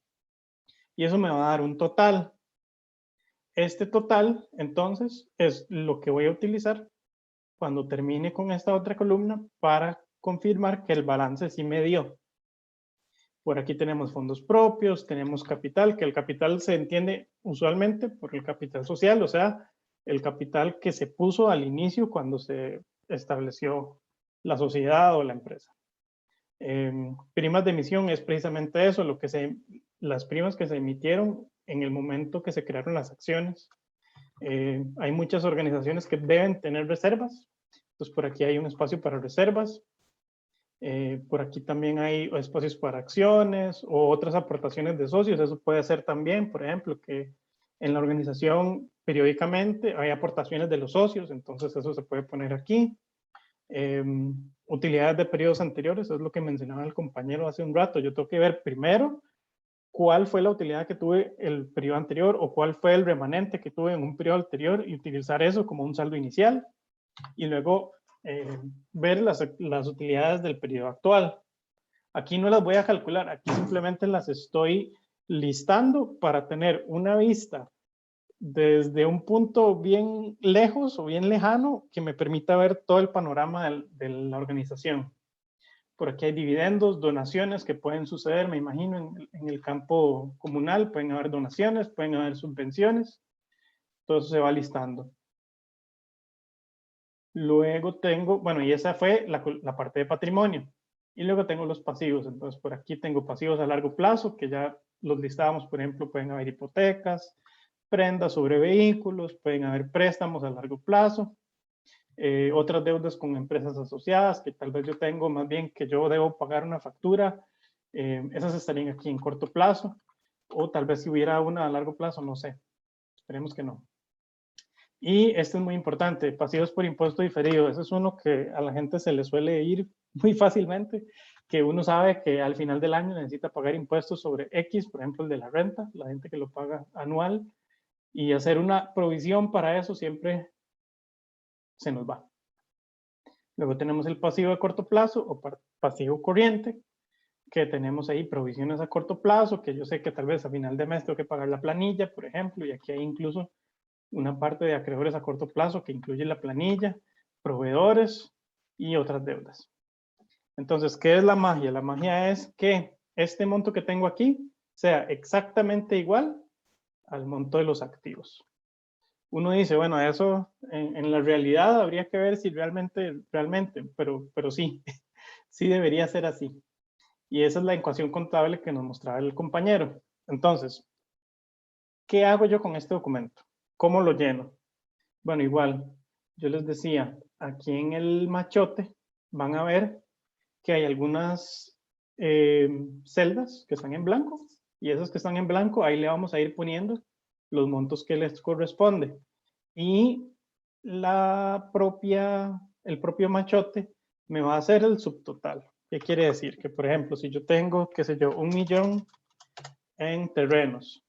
Y eso me va a dar un total. Este total, entonces, es lo que voy a utilizar cuando termine con esta otra columna para confirmar que el balance sí me dio. Por aquí tenemos fondos propios, tenemos capital, que el capital se entiende usualmente por el capital social, o sea, el capital que se puso al inicio cuando se estableció la sociedad o la empresa. Primas de emisión es precisamente eso, las primas que se emitieron en el momento que se crearon las acciones. Hay muchas organizaciones que deben tener reservas, entonces por aquí hay un espacio para reservas. Por aquí también hay espacios para acciones o otras aportaciones de socios. Eso puede ser también, por ejemplo, que en la organización periódicamente hay aportaciones de los socios, entonces eso se puede poner aquí. Utilidades de periodos anteriores, es lo que mencionaba el compañero hace un rato. Yo tengo que ver primero cuál fue la utilidad que tuve el periodo anterior o cuál fue el remanente que tuve en un periodo anterior y utilizar eso como un saldo inicial. Y luego ver las utilidades del periodo actual. Aquí no las voy a calcular, aquí simplemente las estoy listando para tener una vista desde un punto bien lejos o bien lejano que me permita ver todo el panorama de la organización. Por aquí hay dividendos, donaciones que pueden suceder, me imagino, en el campo comunal. Pueden haber donaciones, pueden haber subvenciones. Todo eso se va listando. Luego tengo, bueno, y esa fue la parte de patrimonio. Y luego tengo los pasivos. Entonces, por aquí tengo pasivos a largo plazo, que ya los listábamos. Por ejemplo, pueden haber hipotecas, prendas sobre vehículos, pueden haber préstamos a largo plazo. Otras deudas con empresas asociadas, que tal vez yo tengo más bien que yo debo pagar una factura. Esas estarían aquí en corto plazo. O tal vez si hubiera una a largo plazo, no sé. Esperemos que no. Y este es muy importante, pasivos por impuesto diferido. Ese es uno que a la gente se le suele ir muy fácilmente, que uno sabe que al final del año necesita pagar impuestos sobre X, por ejemplo el de la renta, la gente que lo paga anual, y hacer una provisión para eso siempre se nos va. Luego tenemos el pasivo de corto plazo o pasivo corriente, que tenemos ahí provisiones a corto plazo, que yo sé que tal vez a final de mes tengo que pagar la planilla, por ejemplo, y aquí hay incluso una parte de acreedores a corto plazo que incluye la planilla, proveedores y otras deudas. Entonces, ¿qué es la magia? La magia es que este monto que tengo aquí sea exactamente igual al monto de los activos. Uno dice, bueno, eso en la realidad habría que ver si realmente, pero sí, sí debería ser así. Y esa es la ecuación contable que nos mostraba el compañero. Entonces, ¿qué hago yo con este documento? ¿Cómo lo lleno? Bueno, igual, yo les decía, aquí en el machote van a ver que hay algunas celdas que están en blanco, y esas que están en blanco, ahí le vamos a ir poniendo los montos que les corresponde. Y el propio machote me va a hacer el subtotal. ¿Qué quiere decir? Que, por ejemplo, si yo tengo, qué sé yo, 1 millón en terrenos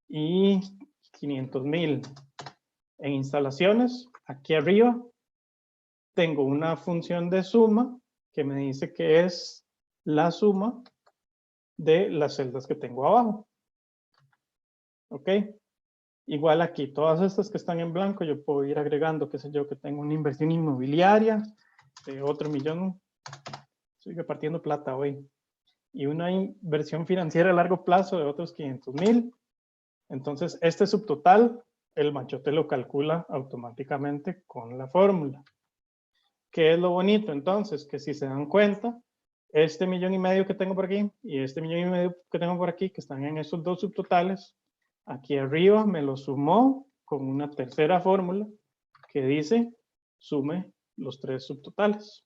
y 500,000 en instalaciones, aquí arriba tengo una función de suma que me dice que es la suma de las celdas que tengo abajo. ¿Ok? Igual aquí, todas estas que están en blanco, yo puedo ir agregando, qué sé yo, que tengo una inversión inmobiliaria de otro millón. Estoy repartiendo plata hoy. Y una inversión financiera a largo plazo de otros 500,000. Entonces, este subtotal, el machote lo calcula automáticamente con la fórmula. ¿Qué es lo bonito? Entonces, que si se dan cuenta, este 1,5 millones que tengo por aquí y este 1,5 millones que tengo por aquí, que están en esos dos subtotales, aquí arriba me lo sumó con una tercera fórmula que dice sume los tres subtotales.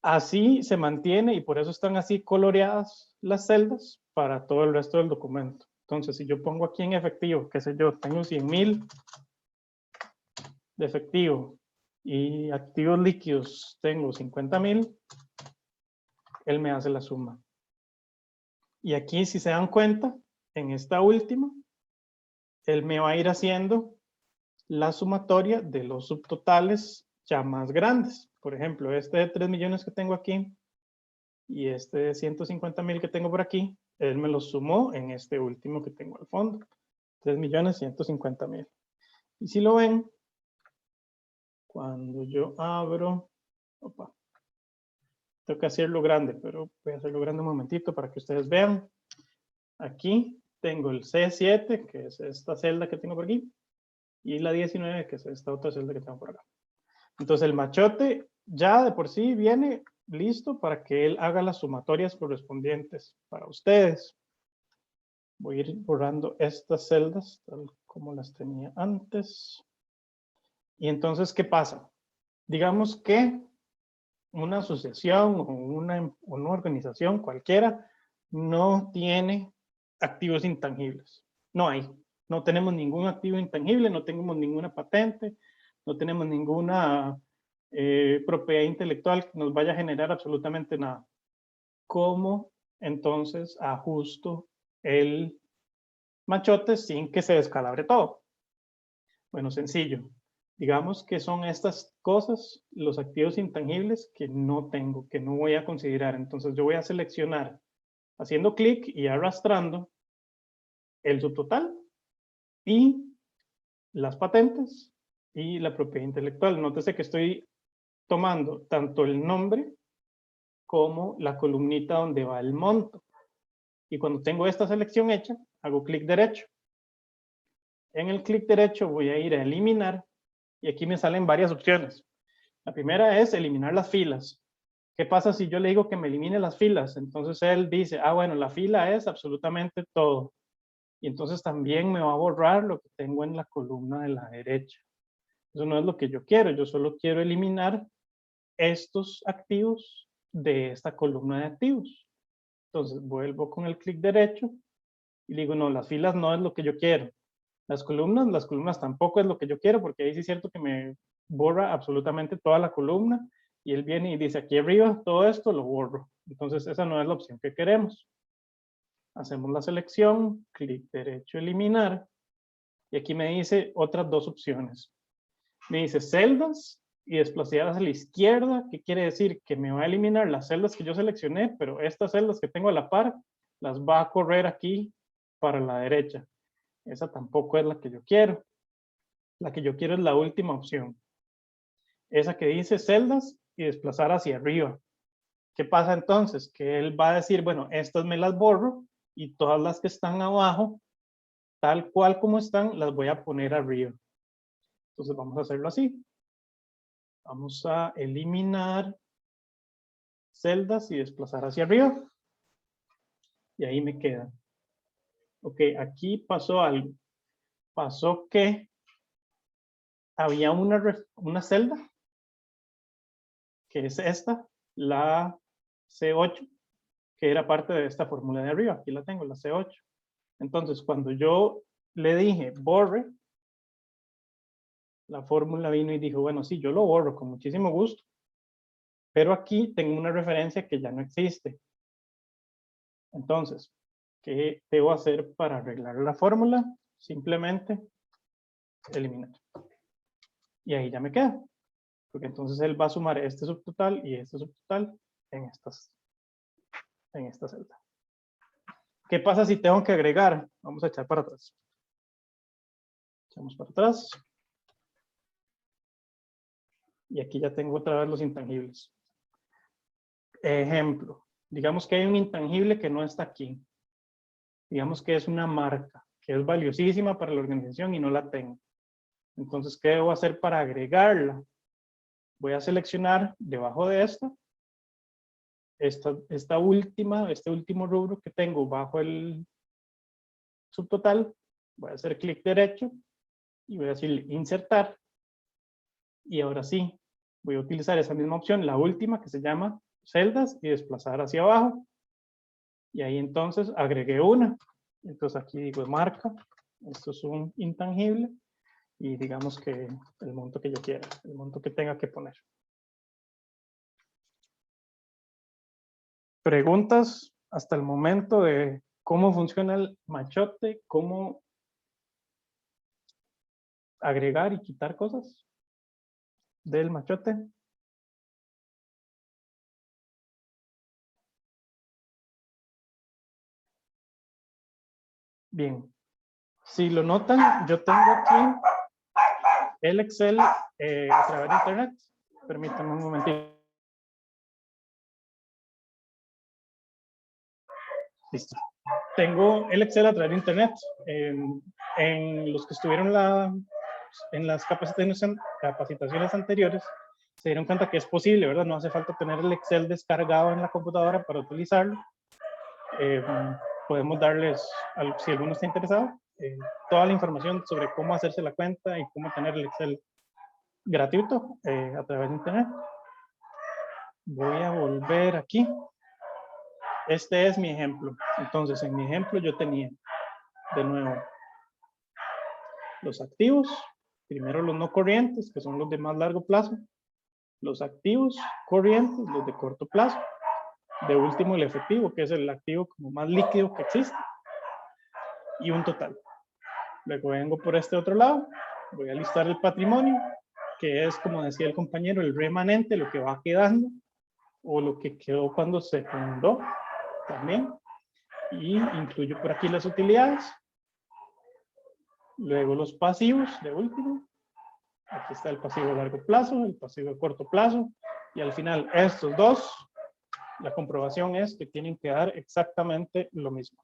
Así se mantiene y por eso están así coloreadas las celdas para todo el resto del documento. Entonces, si yo pongo aquí en efectivo, qué sé yo, tengo 100,000 de efectivo y activos líquidos tengo 50,000, él me hace la suma. Y aquí, si se dan cuenta, en esta última, él me va a ir haciendo la sumatoria de los subtotales ya más grandes. Por ejemplo, este de 3 millones que tengo aquí y este de 150,000 que tengo por aquí, él me los sumó en este último que tengo al fondo. 3,150,000. Y si lo ven, Cuando yo abro, opa, tengo que hacerlo grande, pero voy a hacerlo grande un momentito para que ustedes vean. Aquí tengo el C7, que es esta celda que tengo por aquí, y la 19, que es esta otra celda que tengo por acá. Entonces el machote ya de por sí viene listo para que él haga las sumatorias correspondientes para ustedes. Voy a ir borrando estas celdas tal como las tenía antes. Y entonces, ¿qué pasa? Digamos que una asociación o una organización cualquiera no tiene activos intangibles. No hay. No tenemos ningún activo intangible, no tenemos ninguna patente, no tenemos ninguna propiedad intelectual que nos vaya a generar absolutamente nada. ¿Cómo entonces ajusto el machote sin que se descalabre todo? Bueno, sencillo. Digamos que son estas cosas, los activos intangibles que no tengo, que no voy a considerar. Entonces yo voy a seleccionar, haciendo clic y arrastrando, el subtotal y las patentes y la propiedad intelectual. Nótese que estoy tomando tanto el nombre como la columnita donde va el monto. Y cuando tengo esta selección hecha, hago clic derecho. En el clic derecho voy a ir a eliminar y aquí me salen varias opciones. La primera es eliminar las filas. ¿Qué pasa si yo le digo que me elimine las filas? Entonces él dice, ah, bueno, la fila es absolutamente todo. Y entonces también me va a borrar lo que tengo en la columna de la derecha. Eso no es lo que yo quiero. Yo solo quiero eliminar estos activos de esta columna de activos. Entonces vuelvo con el clic derecho y digo, no, las filas no es lo que yo quiero. Las columnas tampoco es lo que yo quiero, porque ahí sí es cierto que me borra absolutamente toda la columna y él viene y dice aquí arriba todo esto lo borro. Entonces esa no es la opción que queremos. Hacemos la selección, clic derecho, eliminar, y aquí me dice otras dos opciones. Me dice celdas y desplazadas a la izquierda, ¿qué quiere decir? Que me va a eliminar las celdas que yo seleccioné, pero estas celdas que tengo a la par las va a correr aquí para la derecha. Esa tampoco es la que yo quiero. La que yo quiero es la última opción. Esa que dice celdas y desplazar hacia arriba. ¿Qué pasa entonces? Que él va a decir, bueno, estas me las borro y todas las que están abajo, tal cual como están, las voy a poner arriba. Entonces vamos a hacerlo así. Vamos a eliminar celdas y desplazar hacia arriba. Y ahí me queda. Ok, aquí pasó algo. Pasó que había una celda, que es esta, la C8, que era parte de esta fórmula de arriba. Aquí la tengo, la C8. Entonces, cuando yo le dije borre, la fórmula vino y dijo, bueno, sí, yo lo borro con muchísimo gusto, pero aquí tengo una referencia que ya no existe. Entonces, ¿qué debo hacer para arreglar la fórmula? Simplemente eliminar. Y ahí ya me queda. Porque entonces él va a sumar este subtotal y este subtotal en esta celda. ¿Qué pasa si tengo que agregar? Vamos a echar para atrás. Echamos para atrás. Y aquí ya tengo otra vez los intangibles. Ejemplo. Digamos que hay un intangible que no está aquí. Digamos que es una marca que es valiosísima para la organización y no la tengo. Entonces, ¿qué debo hacer para agregarla? Voy a seleccionar debajo de este último rubro que tengo bajo el subtotal. Voy a hacer clic derecho y voy a decir insertar. Y ahora sí, voy a utilizar esa misma opción, la última que se llama celdas y desplazar hacia abajo. Y ahí entonces agregué una. Entonces aquí digo marca. Esto es un intangible. Y digamos que el monto que yo quiera, el monto que tenga que poner. Preguntas hasta el momento de cómo funciona el machote, cómo agregar y quitar cosas del machote. Bien, si lo notan, yo tengo aquí el Excel a través de internet. Permítanme un momentito. Listo. Tengo el Excel a través de internet. En los que estuvieron en las capacitaciones anteriores, se dieron cuenta que es posible, ¿verdad? No hace falta tener el Excel descargado en la computadora para utilizarlo. Podemos darles, si alguno está interesado, toda la información sobre cómo hacerse la cuenta y cómo tener el Excel gratuito a través de internet. Voy a volver aquí. Este es mi ejemplo. Entonces, en mi ejemplo yo tenía, de nuevo, los activos, primero los no corrientes, que son los de más largo plazo, los activos corrientes, los de corto plazo, de último el efectivo, que es el activo como más líquido que existe, y un total. Luego vengo por este otro lado, voy a listar el patrimonio, que es, como decía el compañero, el remanente, lo que va quedando, o lo que quedó cuando se fundó también, y incluyo por aquí las utilidades. Luego los pasivos de último. Aquí está el pasivo de largo plazo, el pasivo de corto plazo, y al final estos dos, la comprobación es que tienen que dar exactamente lo mismo.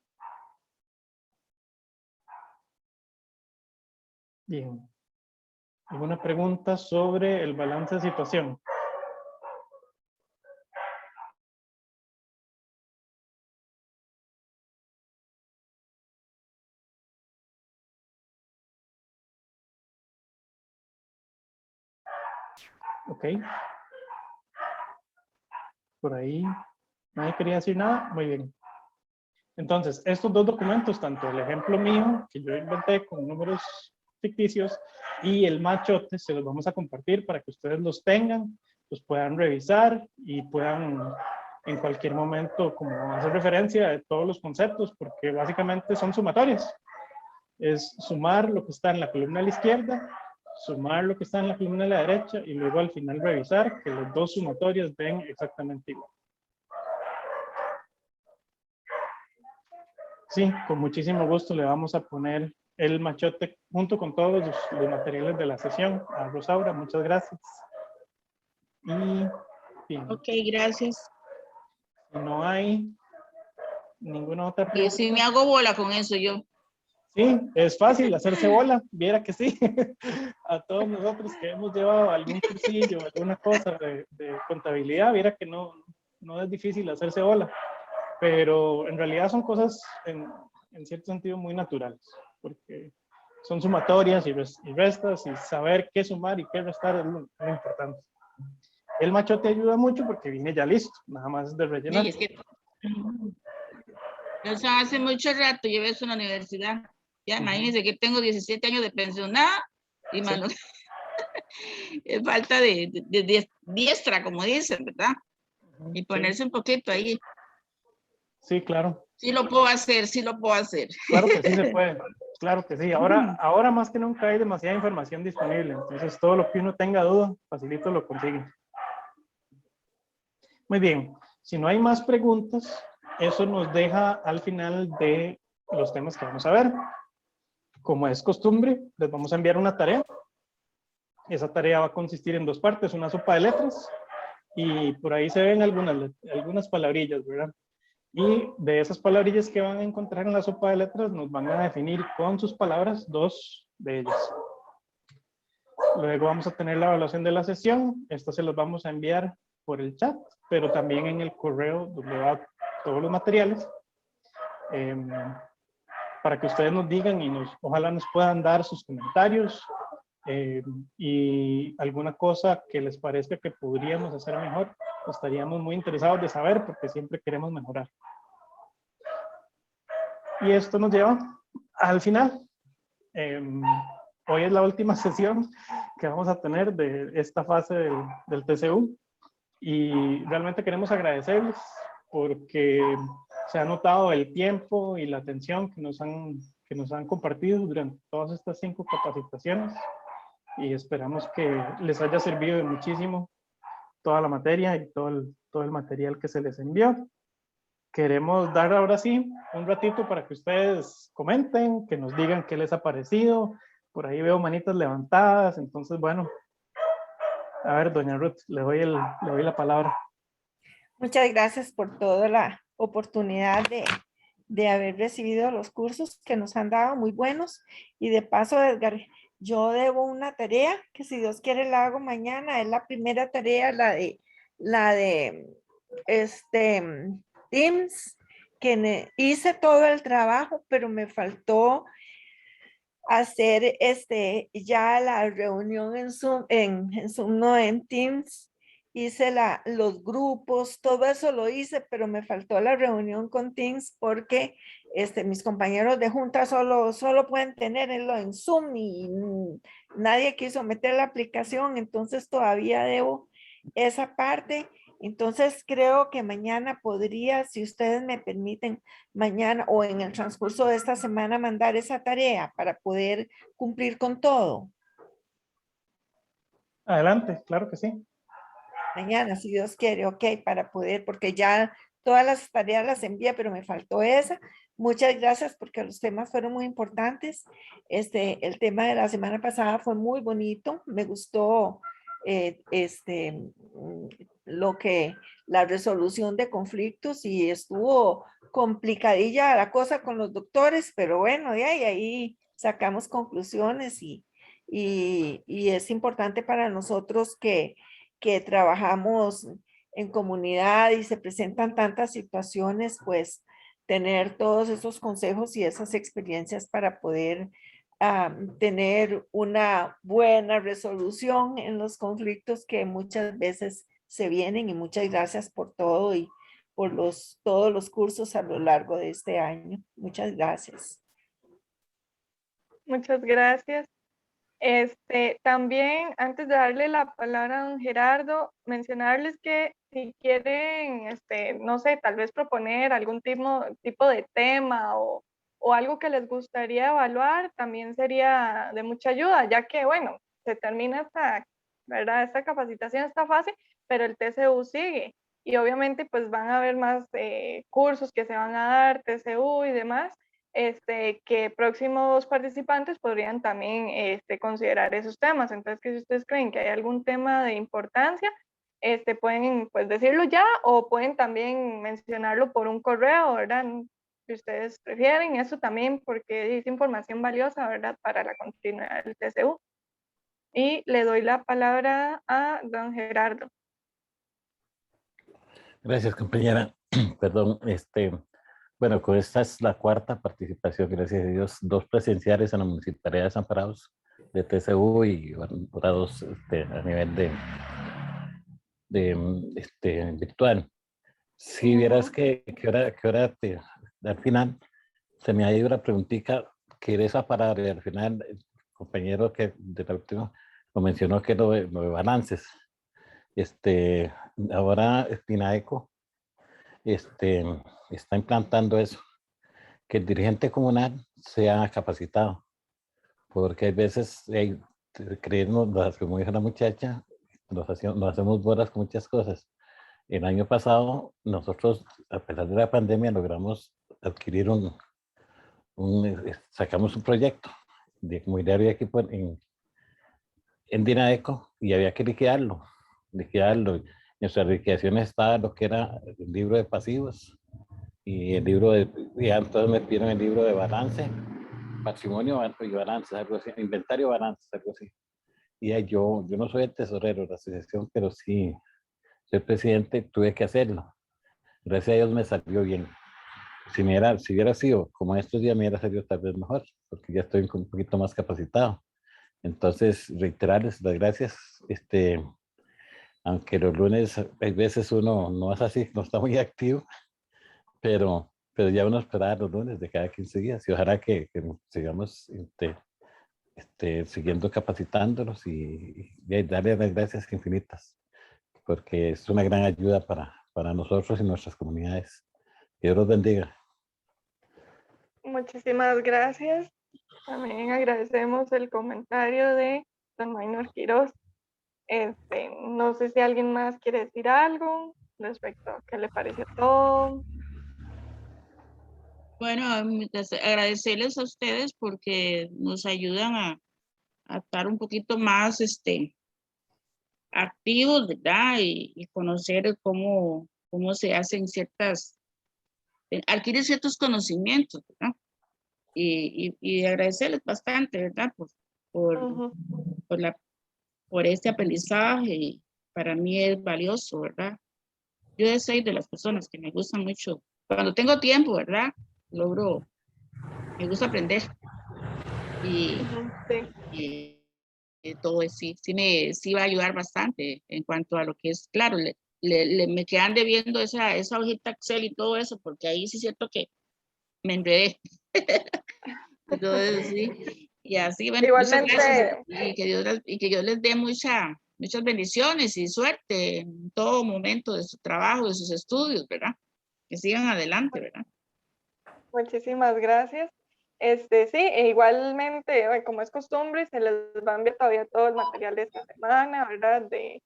Bien. ¿Alguna pregunta sobre el balance de situación? Ok. Por ahí, nadie quería decir nada. Muy bien. Entonces, estos dos documentos, tanto el ejemplo mío, que yo inventé con números ficticios, y el machote, se los vamos a compartir para que ustedes los tengan, los puedan revisar y puedan en cualquier momento como hacer referencia de todos los conceptos, porque básicamente son sumatorias. Es sumar lo que está en la columna a la izquierda, sumar lo que está en la columna a la derecha y luego al final revisar que las dos sumatorias den exactamente igual. Sí, con muchísimo gusto le vamos a poner el machote junto con todos los materiales de la sesión. A Rosaura, muchas gracias. Y bien. Ok, gracias. Si no hay ninguna otra Y pregunta. si me hago bola con eso yo. Sí, es fácil hacerse bola, viera que sí. A todos nosotros que hemos llevado algún cursillo, alguna cosa de contabilidad, viera que no es difícil hacerse bola. Pero en realidad son cosas en cierto sentido muy naturales, porque son sumatorias y restas, y saber qué sumar y qué restar es lo importante. El machote ayuda mucho porque viene ya listo, nada más de rellenar. Sí, es que eso hace mucho rato llevé eso en la universidad. Ya imagínense que tengo 17 años de pensionada y sí. Mano, es falta de diestra, como dicen, ¿verdad? Y ponerse un poquito ahí. Sí, claro. Sí lo puedo hacer, sí lo puedo hacer. Claro que sí se puede, claro que sí. Ahora más que nunca hay demasiada información disponible, entonces todo lo que uno tenga duda, facilito lo consigue. Muy bien, si no hay más preguntas, eso nos deja al final de los temas que vamos a ver. Como es costumbre, les vamos a enviar una tarea. Esa tarea va a consistir en dos partes, una sopa de letras, y por ahí se ven algunas palabrillas, ¿verdad? Y de esas palabrillas que van a encontrar en la sopa de letras, nos van a definir con sus palabras dos de ellas. Luego vamos a tener la evaluación de la sesión. Esta se los vamos a enviar por el chat, pero también en el correo donde va todos los materiales, para que ustedes nos digan y ojalá nos puedan dar sus comentarios y alguna cosa que les parezca que podríamos hacer mejor. Estaríamos muy interesados de saber porque siempre queremos mejorar. Y esto nos lleva al final. Hoy es la última sesión que vamos a tener de esta fase del TCU y realmente queremos agradecerles porque se ha notado el tiempo y la atención que nos han compartido durante todas estas 5 capacitaciones y esperamos que les haya servido de muchísimo toda la materia y todo el material que se les envió. Queremos dar ahora sí un ratito para que ustedes comenten, que nos digan qué les ha parecido. Por ahí veo manitas levantadas, entonces bueno, A ver, doña Ruth, le doy la palabra. Muchas gracias por toda la oportunidad de haber recibido los cursos que nos han dado, muy buenos. Y de paso, Edgar, yo debo una tarea que si Dios quiere la hago mañana. Es la primera tarea, la de Teams, que hice todo el trabajo, pero me faltó hacer ya la reunión en Zoom, en Zoom, no en Teams. Hice los grupos, todo eso lo hice, pero me faltó la reunión con Teams porque mis compañeros de junta solo pueden tenerlo en Zoom y nadie quiso meter la aplicación, entonces todavía debo esa parte. Entonces creo que mañana podría, si ustedes me permiten, mañana o en el transcurso de esta semana mandar esa tarea para poder cumplir con todo. Adelante, claro que sí. Mañana, si Dios quiere, ok, para poder, porque ya todas las tareas las envié, pero me faltó esa. Muchas gracias porque los temas fueron muy importantes. El tema de la semana pasada fue muy bonito, me gustó la resolución de conflictos y estuvo complicadilla la cosa con los doctores, pero bueno, de ahí sacamos conclusiones y es importante para nosotros que trabajamos en comunidad y se presentan tantas situaciones, pues tener todos esos consejos y esas experiencias para poder tener una buena resolución en los conflictos que muchas veces se vienen. Y muchas gracias por todo y por todos los cursos a lo largo de este año. Muchas gracias. Muchas gracias. También, antes de darle la palabra a don Gerardo, mencionarles que si quieren, no sé, tal vez proponer algún tipo de tema o algo que les gustaría evaluar, también sería de mucha ayuda, ya que, bueno, se termina esta capacitación, esta fase, pero el TCU sigue. Y obviamente, pues van a haber más cursos que se van a dar, TCU y demás. Que próximos participantes podrían también considerar esos temas. Entonces, que si ustedes creen que hay algún tema de importancia, pueden pues decirlo ya o pueden también mencionarlo por un correo, ¿verdad? Si ustedes prefieren, eso también porque es información valiosa, ¿verdad? Para la continuidad del TCU. Y le doy la palabra a don Gerardo. Gracias, compañera. Perdón, bueno, con esta es la cuarta participación, gracias a Dios, 2 presenciales en la Municipalidad de Desamparados de TCU y ahora 2 a nivel de virtual. Si vieras que ahora al final se me ha ido una preguntita que era esa para al final el compañero que de la última lo mencionó que lo de balances. Ahora Pinaeco está implantando eso, que el dirigente comunal sea capacitado, porque hay veces creemos, como dijo la muchacha, nos hacemos bolas con muchas cosas. El año pasado nosotros, a pesar de la pandemia, logramos adquirir sacamos un proyecto de comunidad de equipo en Dinaeco y había que liquidarlo. Nuestra liquidación estaba lo que era el libro de pasivos y el libro y entonces me pidieron el libro de balance, patrimonio y balance, algo así, inventario balance, algo así. Y yo no soy el tesorero de la asociación, pero sí soy presidente, tuve que hacerlo. Gracias a Dios me salió bien. Si hubiera sido como estos días, me hubiera salido tal vez mejor, porque ya estoy un poquito más capacitado. Entonces, reiterarles las gracias. Aunque los lunes hay veces uno no es así, no está muy activo, pero ya uno esperaba los lunes de cada 15 días y ojalá que sigamos siguiendo capacitándonos y darle las gracias infinitas, porque es una gran ayuda para nosotros y nuestras comunidades. Que Dios los bendiga. Muchísimas gracias. También agradecemos el comentario de don Maynor Quiroz. No sé si alguien más quiere decir algo respecto a qué le pareció todo. Bueno, agradecerles a ustedes porque nos ayudan a estar un poquito más activos, ¿verdad? Y conocer cómo se hacen adquirir ciertos conocimientos, ¿verdad? Y agradecerles bastante, ¿verdad? Por este aprendizaje. Para mí es valioso, ¿verdad? Yo soy de las personas que me gusta mucho. Cuando tengo tiempo, ¿verdad? Me gusta aprender. Y todo sí va a ayudar bastante en cuanto a lo que es, claro, me quedan debiendo esa hojita Excel y todo eso, porque ahí sí es cierto que me enredé. Entonces, sí. Y así, bueno, muchas gracias. Y que Dios les dé muchas bendiciones y suerte en todo momento de su trabajo, de sus estudios, ¿verdad? Que sigan adelante, ¿verdad? Muchísimas gracias. Sí, e igualmente, como es costumbre, se les va a enviar todavía todo el material de esta semana, ¿verdad? De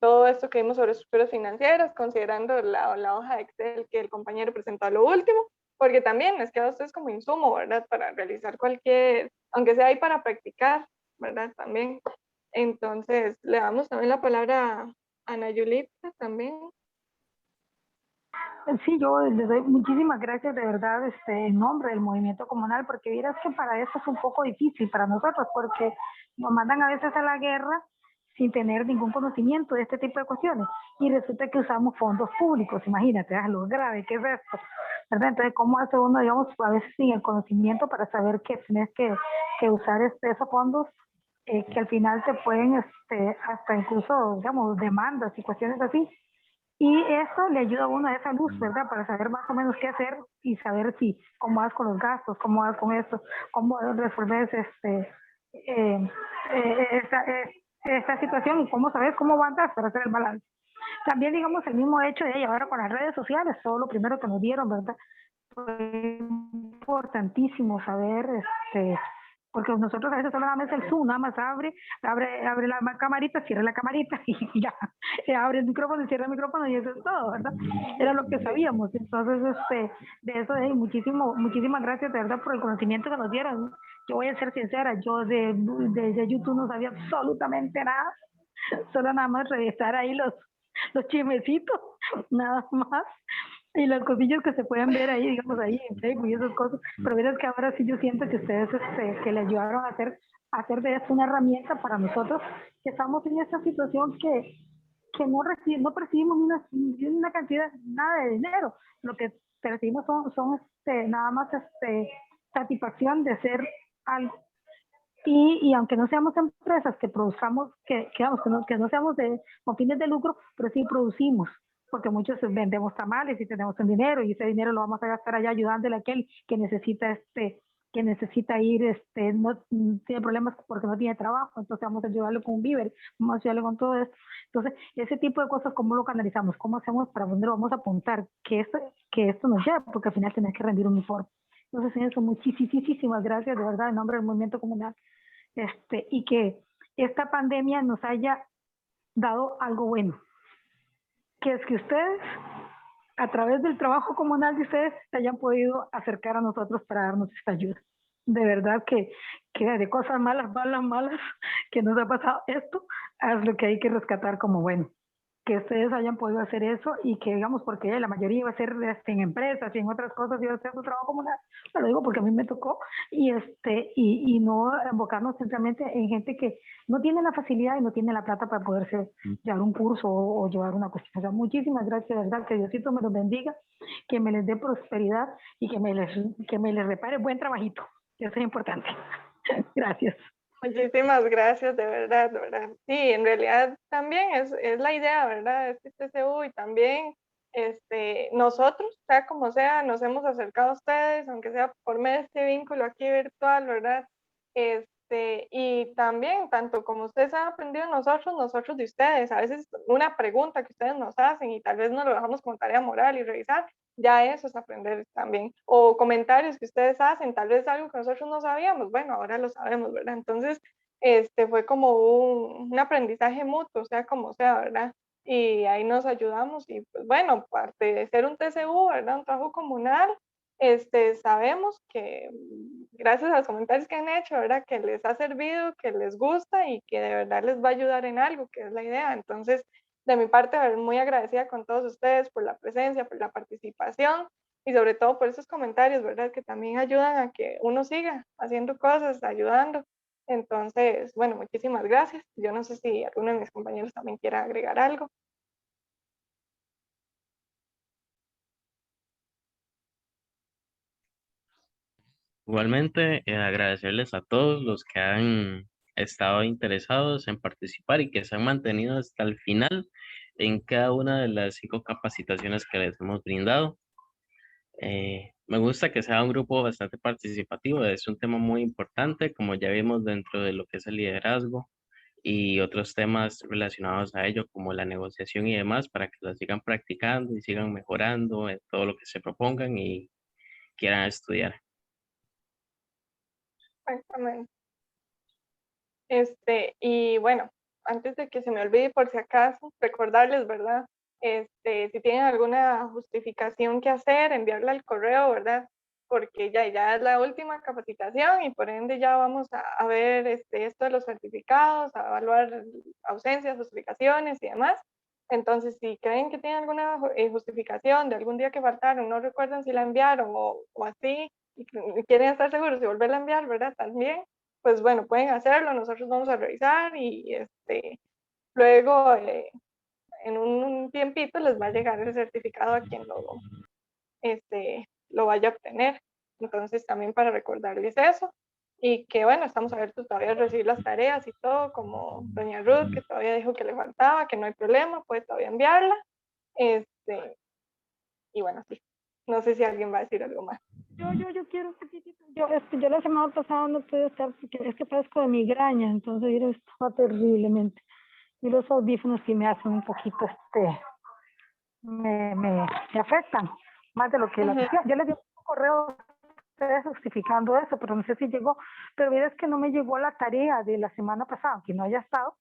todo esto que vimos sobre estructuras financieras, considerando la hoja de Excel que el compañero presentó a lo último, porque también les queda a ustedes como insumo, ¿verdad? Para realizar cualquier, aunque sea ahí para practicar, ¿verdad? También. Entonces, le damos también la palabra a Ana Yulita también. Sí, yo les doy muchísimas gracias de verdad en nombre del movimiento comunal, porque vieras que para esto es un poco difícil para nosotros, porque nos mandan a veces a la guerra sin tener ningún conocimiento de este tipo de cuestiones, y resulta que usamos fondos públicos, imagínate, lo grave que es esto, ¿verdad? Entonces, ¿cómo hace uno, digamos, a veces sin el conocimiento para saber que tienes que usar esos fondos que al final te pueden, hasta incluso, digamos, demandas y cuestiones así? Y eso le ayuda a uno a esa luz, ¿verdad? Para saber más o menos qué hacer y saber cómo vas con los gastos, cómo vas con esto, cómo resolves esta situación y cómo sabes cómo avanzar para hacer el balance. También, digamos, el mismo hecho de ahora con las redes sociales, todo lo primero que nos dieron, ¿verdad? Fue importantísimo saber, porque nosotros a veces solo nada más el Zoom, nada más abre la camarita, cierra la camarita y ya, abre el micrófono y cierra el micrófono y eso es todo, ¿verdad? Era lo que sabíamos. Entonces, de eso, muchísimas gracias, de verdad, por el conocimiento que nos dieron. Yo voy a ser sincera, yo de YouTube no sabía absolutamente nada, solo nada más revisar ahí los chismecitos, nada más. Y las cosillas que se pueden ver ahí, digamos, ahí en Facebook y esas cosas, pero verás que ahora sí yo siento que ustedes que le ayudaron a hacer de esto una herramienta para nosotros, que estamos en esta situación que no percibimos ni una cantidad, nada de dinero, lo que percibimos son nada más satisfacción de ser algo. Y aunque no seamos empresas que produzcamos, que no seamos con fines de lucro, pero sí producimos, porque muchos vendemos tamales y tenemos el dinero y ese dinero lo vamos a gastar allá ayudándole a aquel que necesita ir, no tiene problemas porque no tiene trabajo, entonces vamos a ayudarlo con un víver, vamos a ayudarlo con todo esto. Entonces, ese tipo de cosas, ¿cómo lo canalizamos? ¿Cómo hacemos para dónde lo vamos a apuntar? Que esto nos lleve, porque al final tenés que rendir un informe. Entonces, en eso, muchísimas gracias, de verdad, en nombre del movimiento comunal, y que esta pandemia nos haya dado algo bueno, que es que ustedes, a través del trabajo comunal de ustedes, se hayan podido acercar a nosotros para darnos esta ayuda. De verdad que de cosas malas, que nos ha pasado esto, es lo que hay que rescatar como bueno. Que ustedes hayan podido hacer eso y que, digamos, porque la mayoría iba a ser en empresas y en otras cosas, iba a hacer su trabajo comunal, lo digo porque a mí me tocó, y no enfocarnos simplemente en gente que no tiene la facilidad y no tiene la plata para poderse llevar un curso o llevar una cuestión. O sea, muchísimas gracias, de verdad, que Diosito me los bendiga, que me les dé prosperidad y que me les repare buen trabajito, que eso es importante. Gracias. Muchísimas gracias, de verdad, de verdad. Sí, en realidad también es la idea, ¿verdad? Este TCU y también nosotros, sea como sea, nos hemos acercado a ustedes, aunque sea por medio de este vínculo aquí virtual, ¿verdad? Y también, tanto como ustedes han aprendido nosotros de ustedes. A veces una pregunta que ustedes nos hacen y tal vez nos lo dejamos como tarea moral y revisar, ya eso es aprender también. O comentarios que ustedes hacen, tal vez algo que nosotros no sabíamos, bueno, ahora lo sabemos, ¿verdad? Entonces, fue como un aprendizaje mutuo, sea como sea, ¿verdad? Y ahí nos ayudamos y pues bueno, parte de ser un TCU, ¿verdad? Un trabajo comunal, Sabemos que gracias a los comentarios que han hecho, ¿verdad? Que les ha servido, que les gusta y que de verdad les va a ayudar en algo, que es la idea. Entonces, de mi parte, muy agradecida con todos ustedes por la presencia, por la participación y sobre todo por esos comentarios, ¿verdad? Que también ayudan a que uno siga haciendo cosas, ayudando. Entonces, bueno, muchísimas gracias. Yo no sé si alguno de mis compañeros también quiera agregar algo. Igualmente, agradecerles a todos los que han estado interesados en participar y que se han mantenido hasta el final en cada una de las 5 capacitaciones que les hemos brindado. Me gusta que sea un grupo bastante participativo, es un tema muy importante, como ya vimos dentro de lo que es el liderazgo y otros temas relacionados a ello, como la negociación y demás, para que lo sigan practicando y sigan mejorando en todo lo que se propongan y quieran estudiar. Exactamente. Y bueno, antes de que se me olvide, por si acaso, recordarles, ¿verdad? Si tienen alguna justificación que hacer, enviarla al correo, ¿verdad? Porque ya es la última capacitación y por ende ya vamos a ver esto de los certificados, a evaluar ausencias, justificaciones y demás. Entonces, si creen que tienen alguna justificación de algún día que faltaron, no recuerdan si la enviaron o así, y quieren estar seguros de volverla a enviar, ¿verdad? También pues bueno, pueden hacerlo, nosotros vamos a revisar y luego en un tiempito les va a llegar el certificado a quien lo vaya a obtener. Entonces también para recordarles eso y que bueno, estamos abiertos todavía a recibir las tareas y todo, como doña Ruth que todavía dijo que le faltaba, que no hay problema, puede todavía enviarla. Y bueno, sí, no sé si alguien va a decir algo más. Yo quiero un poquitito. Yo la semana pasada no pude estar porque es que padezco de migraña, entonces mira, esto va terriblemente. Y los audífonos sí me hacen un poquito, me afectan más de lo que la sesión. Yo les di un correo a ustedes justificando eso, pero no sé si llegó. Pero mira, es que no me llegó la tarea de la semana pasada, aunque no haya estado.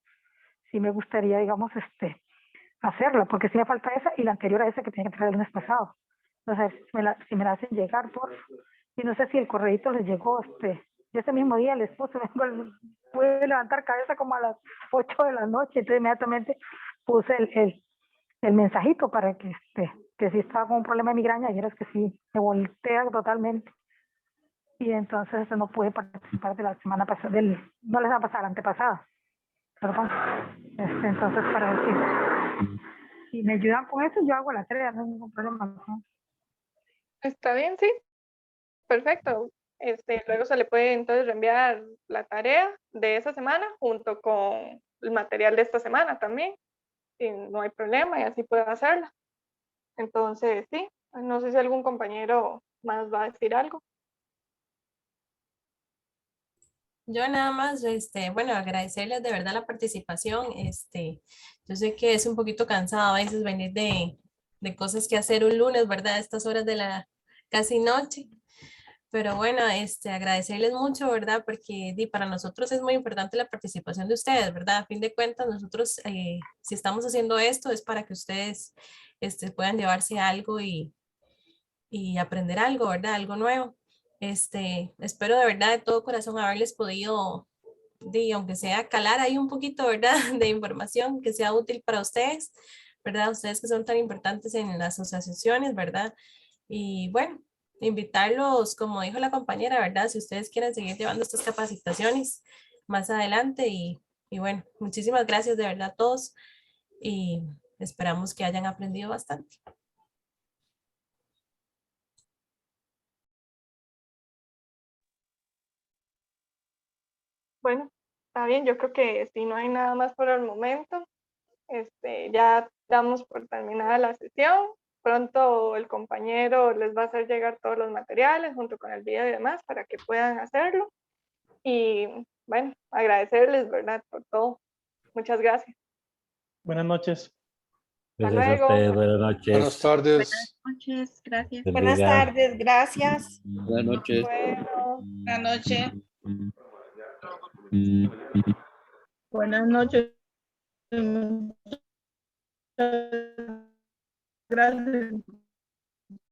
Sí me gustaría, digamos, hacerla, porque sí me falta esa y la anterior a esa que tenía que traer el lunes pasado. Entonces, si me la hacen llegar, por y no sé si el correíto les llegó, yo ese mismo día les puse, pude levantar cabeza como a las 8 de la noche, entonces inmediatamente puse el mensajito para que, que si estaba con un problema de migraña, y era que sí, me voltea totalmente. Y entonces no pude participar de la semana pasada, no les va a pasar, la antepasada, perdón. Entonces, para decir, si me ayudan con eso, yo hago la tarea, no hay ningún problema. ¿No? Está bien, sí. Perfecto. Luego se le puede entonces reenviar la tarea de esa semana junto con el material de esta semana también. Y no hay problema y así puede hacerla. Entonces, sí, no sé si algún compañero más va a decir algo. Yo nada más, bueno, agradecerles de verdad la participación. Yo sé que es un poquito cansado a veces venir de cosas que hacer un lunes, ¿verdad? A estas horas de la casi noche. Pero bueno, agradecerles mucho, ¿verdad? Porque para nosotros es muy importante la participación de ustedes, ¿verdad? A fin de cuentas, nosotros, si estamos haciendo esto, es para que ustedes puedan llevarse algo y aprender algo, ¿verdad? Algo nuevo. Espero de verdad de todo corazón haberles podido, aunque sea calar ahí un poquito, ¿verdad? De información que sea útil para ustedes, ¿verdad? Ustedes que son tan importantes en las asociaciones, ¿verdad? Y bueno, invitarlos, como dijo la compañera, ¿verdad? Si ustedes quieren seguir llevando estas capacitaciones más adelante y bueno, muchísimas gracias de verdad a todos y esperamos que hayan aprendido bastante. Bueno, está bien, yo creo que si no hay nada más por el momento, ya damos por terminada la sesión. Pronto el compañero les va a hacer llegar todos los materiales junto con el video y demás para que puedan hacerlo. Y bueno, agradecerles, ¿verdad? Por todo. Muchas gracias. Buenas noches. Hasta Gracias a luego. ustedes, buenas noches. Buenas tardes. Buenas noches, gracias. Buenas tardes, gracias. Buenas noches. Bueno. Buenas noches. Buenas noches. Gracias.